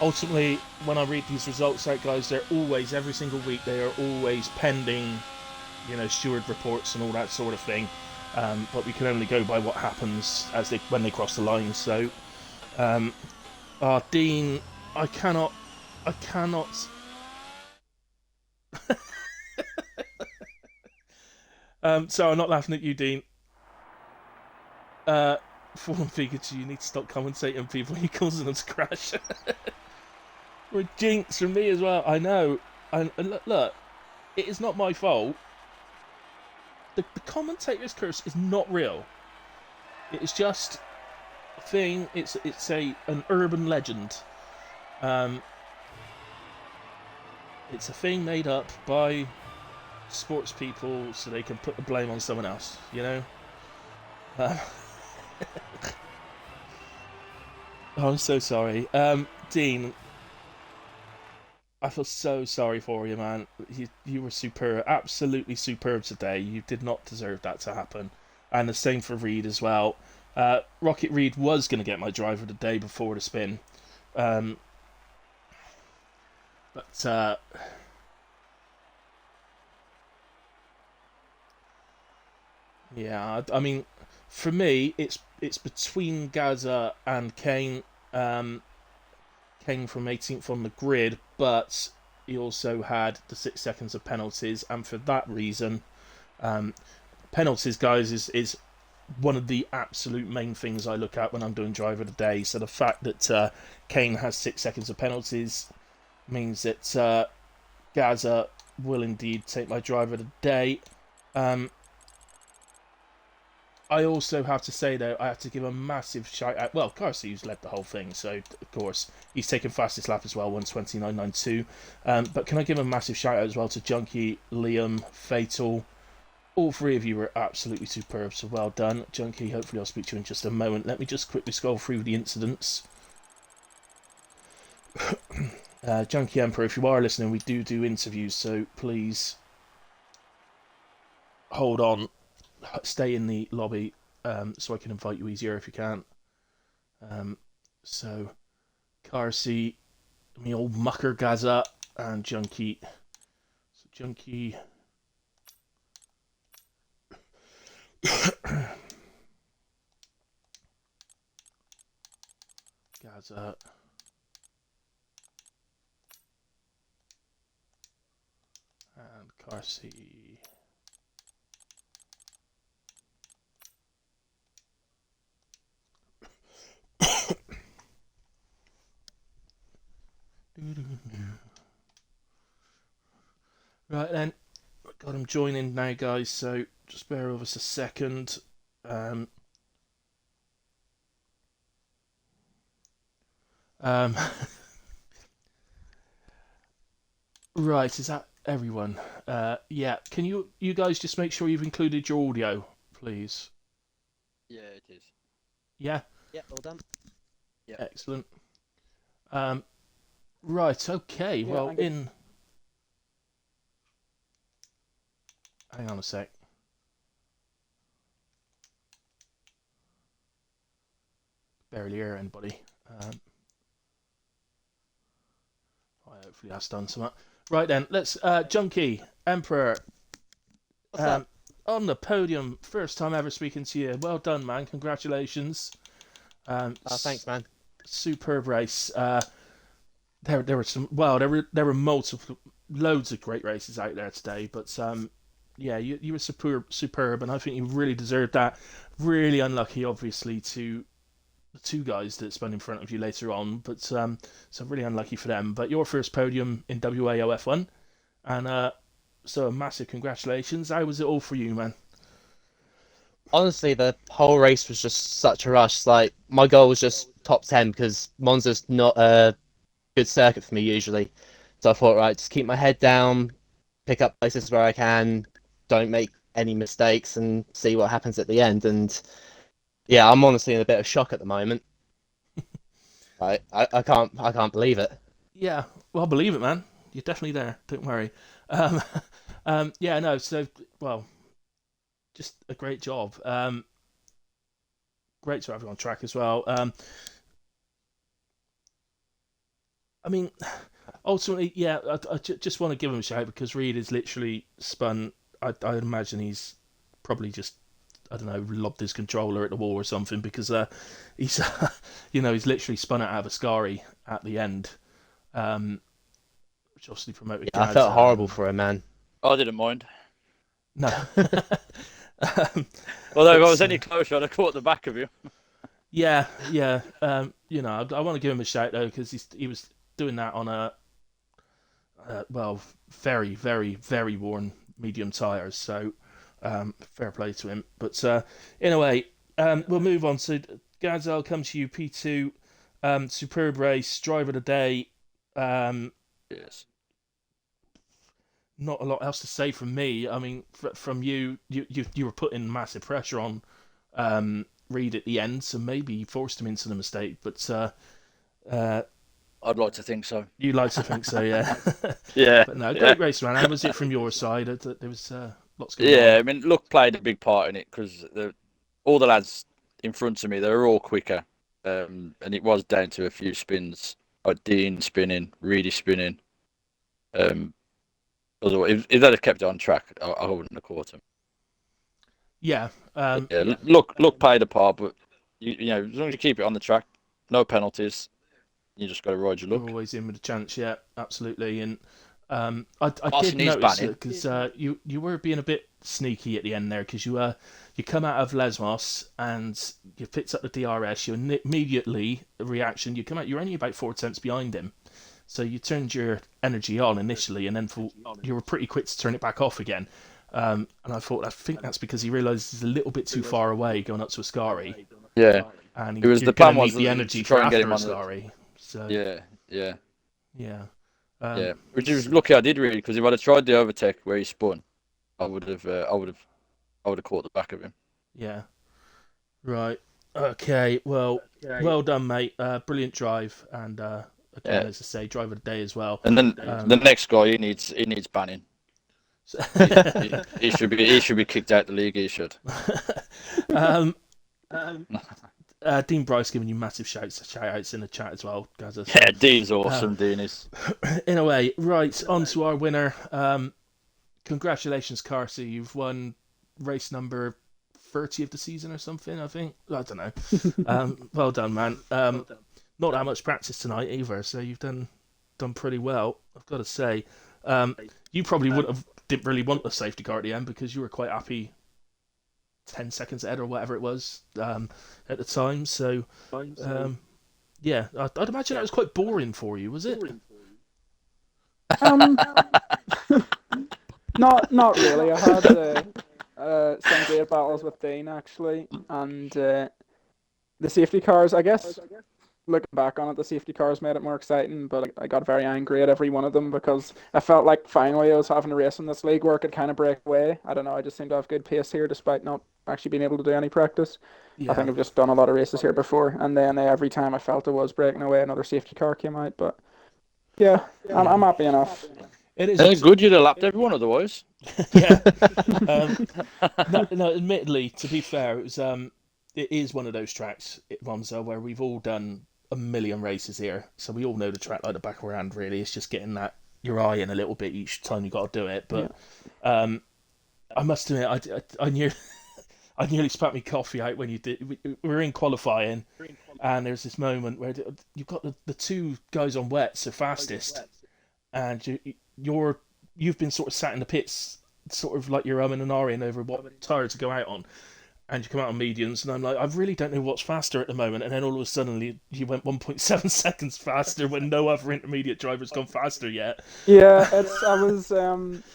Ultimately, when I read these results out, guys, they're always, every single week, they are always pending, you know, steward reports and all that sort of thing. But we can only go by what happens when they cross the line. So, Dean, I cannot. So I'm not laughing at you, Dean. Fallen Pikachu, you need to stop commentating people. You're causing them to crash. We're a jinx from me as well. I know. And look, it is not my fault. The commentator's curse is not real. It is just a thing. It's an urban legend. It's a thing made up by sports people so they can put the blame on someone else. You know. Oh, I'm so sorry, Dean. I feel so sorry for you, man. You were superb, absolutely superb today. You did not deserve that to happen. And the same for Reed as well. Rocket Reed was going to get my driver the day before the spin. But, yeah, I mean, for me, it's between Gaza and Kane. Kane from 18th on the grid, but he also had the 6 seconds of penalties, and for that reason, penalties, guys, is one of the absolute main things I look at when I'm doing driver of the day. So the fact that Kane has 6 seconds of penalties means that Gaza will indeed take my driver of the day. I also have to say, though, I have to give a massive shout out. Well, Carsi's led the whole thing, so of course he's taken fastest lap as well, 1:29.92. But can I give a massive shout out as well to Junkie, Liam, Fatal? All three of you were absolutely superb, so well done. Junkie, hopefully I'll speak to you in just a moment. Let me just quickly scroll through the incidents. Junkie Emperor, if you are listening, we do interviews, so please hold on. Stay in the lobby so I can invite you easier if you can. So, Carsi, me old mucker Gaza, and Junkie. So, Junkie. Gaza. And Carsi. Right then, got him joining now, guys, so just bear with us a second. Right, is that everyone? Yeah, can you guys just make sure you've included your audio, please? Yeah, it is. Yeah? Yeah, all done. Yeah. Excellent. Right, okay, Yeah, well, Hang on a sec. Barely hear anybody. Hopefully that's done something. Right then, let's Junkie Emperor What's up? on the podium. First time ever speaking to you. Well done, man. Congratulations. Thanks, man. Superb race. There were some. Well, there were multiple, loads of great races out there today. But yeah, you were superb, and I think you really deserved that. Really unlucky, obviously, to the two guys that spun in front of you later on, but so really unlucky for them. But your first podium in WAOF1, and so a massive congratulations. How was it all for you, man? Honestly, the whole race was just such a rush. Like, my goal was just top 10 because Monza's not a good circuit for me usually. So I thought, right, just keep my head down, pick up places where I can, don't make any mistakes, and see what happens at the end. And yeah, I'm honestly in a bit of shock at the moment. I can't believe it. Yeah, well, believe it, man. You're definitely there. Don't worry. Um, yeah, no. So, well, just a great job. Great to have you on track as well. I mean, ultimately, yeah, I just want to give him a shout because Reed is literally spun. I imagine he's probably just, I don't know, lobbed his controller at the wall or something because he's he's literally spun it out of a Ascari at the end, which obviously promoted. Yeah, I Gaz, felt horrible for him, man. I didn't mind. No. Although if I was any closer, I'd have caught the back of you. Yeah. I want to give him a shout though because he was doing that on a well, very, very, very worn medium tires. So fair play to him. But in a way, we'll move on. So Gazelle comes to you, P2, superb race, driver of the day. Yes. Not a lot else to say from me. I mean, from you were putting massive pressure on Reed at the end, so maybe you forced him into the mistake. But I'd like to think so. you like to think so, yeah. Yeah. But no, great race, man. How was it from your side? There was lots going Yeah, on. I mean, luck played a big part in it because all the lads in front of me, they were all quicker. And it was down to a few spins. Like Dean spinning, Reedy spinning. Otherwise, if they'd have kept it on track, I wouldn't have caught him. Yeah. Yeah, look played a part, but you as long as you keep it on the track, no penalties, you just got to ride your You're luck. always in with a chance, yeah, absolutely. And I did Arson needs notice banning. it because you were being a bit sneaky at the end there because you come out of Lesmos and you picked up the DRS. You immediately reaction. You come out. You're only about 4 tenths behind him, so you turned your energy on initially, and then you were pretty quick to turn it back off again. And I think that's because he realised he's a little bit too far away going up to Ascari, Yeah, and it was you're the going plan to was need the to energy try for and get after him on the. Ascari. So Yeah. yeah. Yeah, which is lucky I did really because if I'd have tried the overtake where he spun, I would have caught the back of him. Yeah. Right. Okay. Well, well done, mate. Brilliant drive, and again, Yeah. as I say, driver of the day as well. And then the next guy he needs banning. So, He should be kicked out the league. He should. Dean Bryce giving you massive shout outs in the chat as well, guys. So, Yeah, Dean's awesome. Dean is. in a way, right on to our winner. Congratulations, Carsey. You've won race number 30 of the season or something. I think. I don't know. Well done, man. Not that much practice tonight either, so you've done pretty well. I've got to say. You probably didn't really want the safety car at the end because you were quite happy 10 seconds ahead or whatever it was at the time. So, yeah, I'd imagine that was quite boring for you, was it? Not really. I had some great battles with Dean actually, and the safety cars. I guess looking back on it, the safety cars made it more exciting. But I got very angry at every one of them because I felt like finally I was having a race in this league where I could kind of break away. I don't know. I just seem to have good pace here despite not actually being able to do any practice. Yeah. I think I've just done a lot of races here before, and then every time I felt I was breaking away, another safety car came out. But yeah, I'm happy enough. It is. Good, you'd have lapped everyone otherwise. Yeah. No, admittedly, to be fair, it is one of those tracks, Monza, where we've all done a million races here, so we all know the track like the back of our hand. Really, it's just getting that your eye in a little bit each time you got to do it. But I must admit, I nearly spat my coffee out when you did. We were in qualifying, and there's this moment where you've got the two guys on wets, the fastest, and you've been sort of sat in the pits, sort of like you're umming and ahhing over what tyre to go out on, and you come out on mediums, and I'm like, I really don't know what's faster at the moment, and then all of a sudden you went 1.7 seconds faster when no other intermediate driver's gone faster yet. Yeah, I was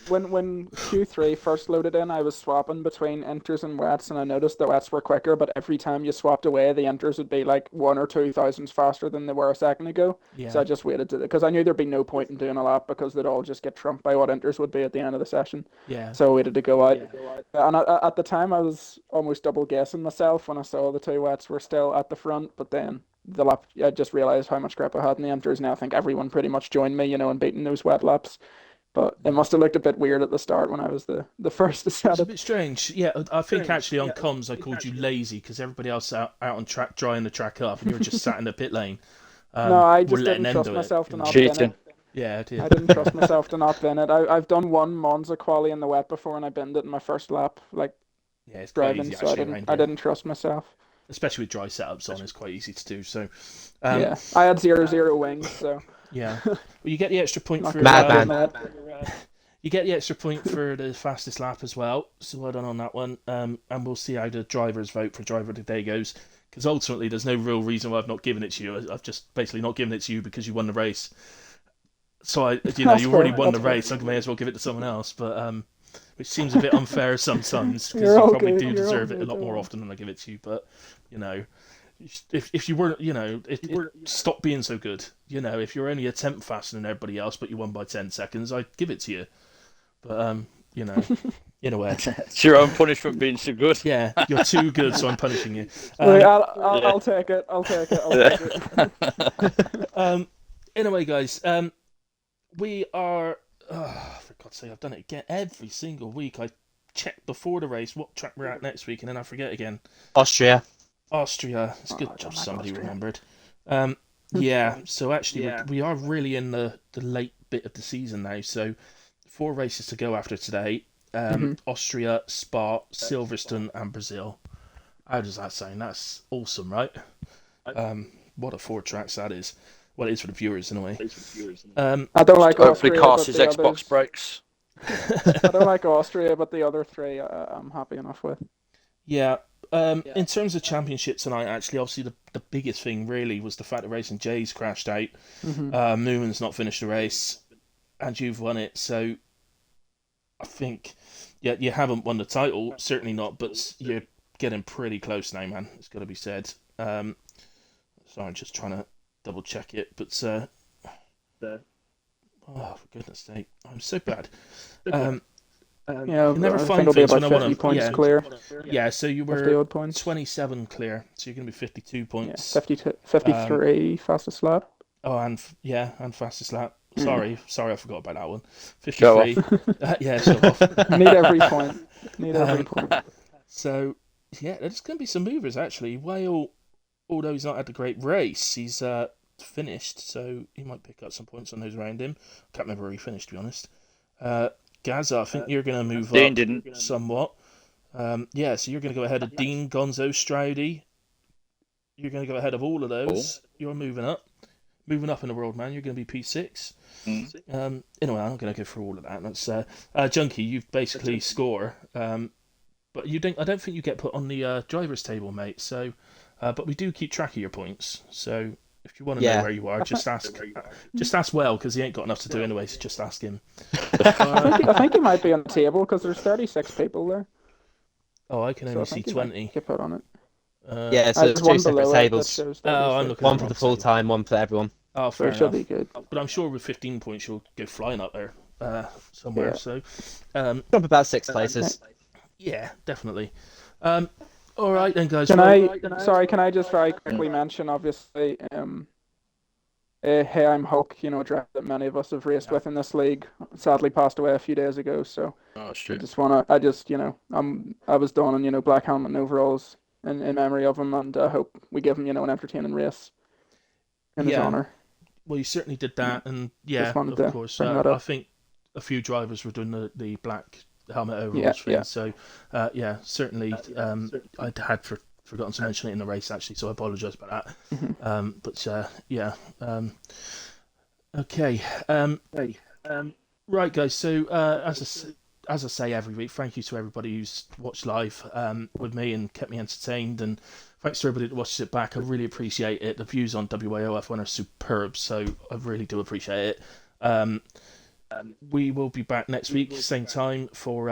when Q3 first loaded in, I was swapping between inters and wets, and I noticed the wets were quicker, but every time you swapped away, the inters would be like 1 or 2 thousandths faster than they were a second ago. Yeah, So I just waited because I knew there'd be no point in doing a lap because they'd all just get trumped by what inters would be at the end of the session. yeah. So I waited to go out. And at the time, I was almost double guessing myself when I saw the two wets were still at the front, but then the lap, I just realised how much grip I had in the enters. Now I think everyone pretty much joined me, in beating those wet laps. But it must have looked a bit weird at the start when I was the first to set It's a it. bit strange. Yeah, I think actually on comms I called you lazy because everybody else out on track drying the track up, and you were just sat in the pit lane. No, I we're just letting didn't them trust do it. myself to not bin Cheating. it. Yeah, I did. I didn't trust myself to not bin it. I've done one Monza quali in the wet before, and I binned it in my first lap, like Yeah, it's quite driving. easy So I actually around I here, didn't trust myself. especially with dry setups on. It's quite easy to do. So, Yeah, I had 0-0 wings, so yeah. Well, you get the extra point not for gonna Madman. bin it. you get the extra point for the fastest lap as well. So well done on that one. And we'll see how the drivers vote for driver of the day goes. Because ultimately, there's no real reason why I've not given it to you. I've just basically not given it to you because you won the race. So you That's already fair, won the that's fair. race. I may as well give it to someone else. But which seems a bit unfair sometimes because You're you all probably good, do you're all deserve it a good, lot don't more worry. often than I give it to you. But if you weren't, stop being so good. If you're only a tenth faster than everybody else, but you won by 10 seconds, I'd give it to you. But in a way, It's your own punishment being so good. yeah, you're too good, so I'm punishing you. Wait, Um, I'll take it. I'll take it. I'll take it. in a way, guys, we are. For God's sake, I've done it again every single week. I check before the race what track we're at next week, and then I forget again. Austria. Austria. It's a good I job don't like somebody Austria. remembered. Yeah, so actually we are really in the late bit of the season now. So 4 races to go after today. Austria, Spa, Silverstone, and Brazil. How does that sound? That's awesome, right? What a 4 tracks that is. Well, it is for the viewers in a way. I don't like Hopefully, Austria, cast but his the Xbox others. breaks. I don't like Austria, but the other 3 I'm happy enough with. Yeah. In terms of championship tonight, actually, obviously the biggest thing really was the fact that Racing J's crashed out. Newman's not finished the race, and you've won it. So I think, yeah, you haven't won the title, certainly not, but you're getting pretty close now, man. It's got to be said. Sorry, I'm just trying to double check it, but oh, for goodness sake, I'm so bad. Yeah, never I find think it'll be things when about I 50 wanna- points yeah. clear. Yeah, so you 50 were odd points. 27 clear, so you're going to be 52 Yeah, points. 52, 53 fastest lap. Oh, and fastest lap. Sorry, I forgot about that one. Show 53. Yeah, show off. Need every point. Need every point. So, yeah, there's going to be some movers, actually. Whale, although he's not had a great race, he's finished, so he might pick up some points on those around him. Can't remember where he finished, to be honest. Gaza, I think you're going to move Dean up didn't. somewhat. Yeah, so you're going to go ahead of Dean, Gonzo, Stroudy. You're going to go ahead of all of those. You're moving up. Moving up in the world, man. You're going to be P6. Anyway, I'm not going to go through all of that. That's Junkie. You basically score, but you don't. I don't think you get put on the drivers' table, mate. So, but we do keep track of your points. So if you want to know where you are, just ask. Just ask Well, because he ain't got enough to do anyway. So just ask him. I think he might be on the table because there's 36 people there. Oh, I can So only I see think he might 20. get put on it. Yeah, so There's two one separate below it that tables. shows Oh, I'm 36. looking One at for the the wrong full table. time, one for everyone. Oh, So fair it should enough. be good. But I'm sure with 15 points you'll go flying up there somewhere. Yeah. So, Jump about 6 places. yeah, definitely. All right then, guys. Can well, I just very quickly mention, obviously, Hey, I'm Hulk, you know, a driver that many of us have raced with in this league. Sadly passed away a few days ago, so Oh I shit. just wanna, I just, you know, I was donning, you know, black helmet and overalls in memory of him, and I hope we give him, you know, an entertaining race in his Yeah, honor. well, you certainly did that, and Just yeah, wanted of to course. bring that I up. think a few drivers were doing the black helmet Yeah, overalls thing, yeah. so yeah, certainly. I had forgotten to mention it in the race actually, so I apologise about that. Mhm. But yeah, okay. Right, guys. So as I say every week, thank you to everybody who's watched live with me and kept me entertained, and thanks to everybody that watches it back. I really appreciate it. The views on WAOF1 are superb, so I really do appreciate it. We will be back next week, same time for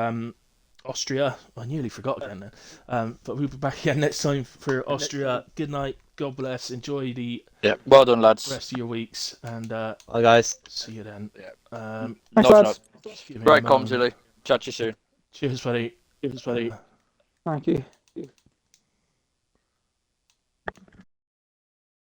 Austria. I nearly forgot again then. But we'll be back again next time for Austria. Good night. God bless. Enjoy the Yeah. Well done, lads. rest of your weeks, and Bye, guys. see you then. Yeah. Thanks, Nice, lads. nice. Just give me a Great moment. comms, Illy. Chat to you soon. Cheers, buddy. Thank you.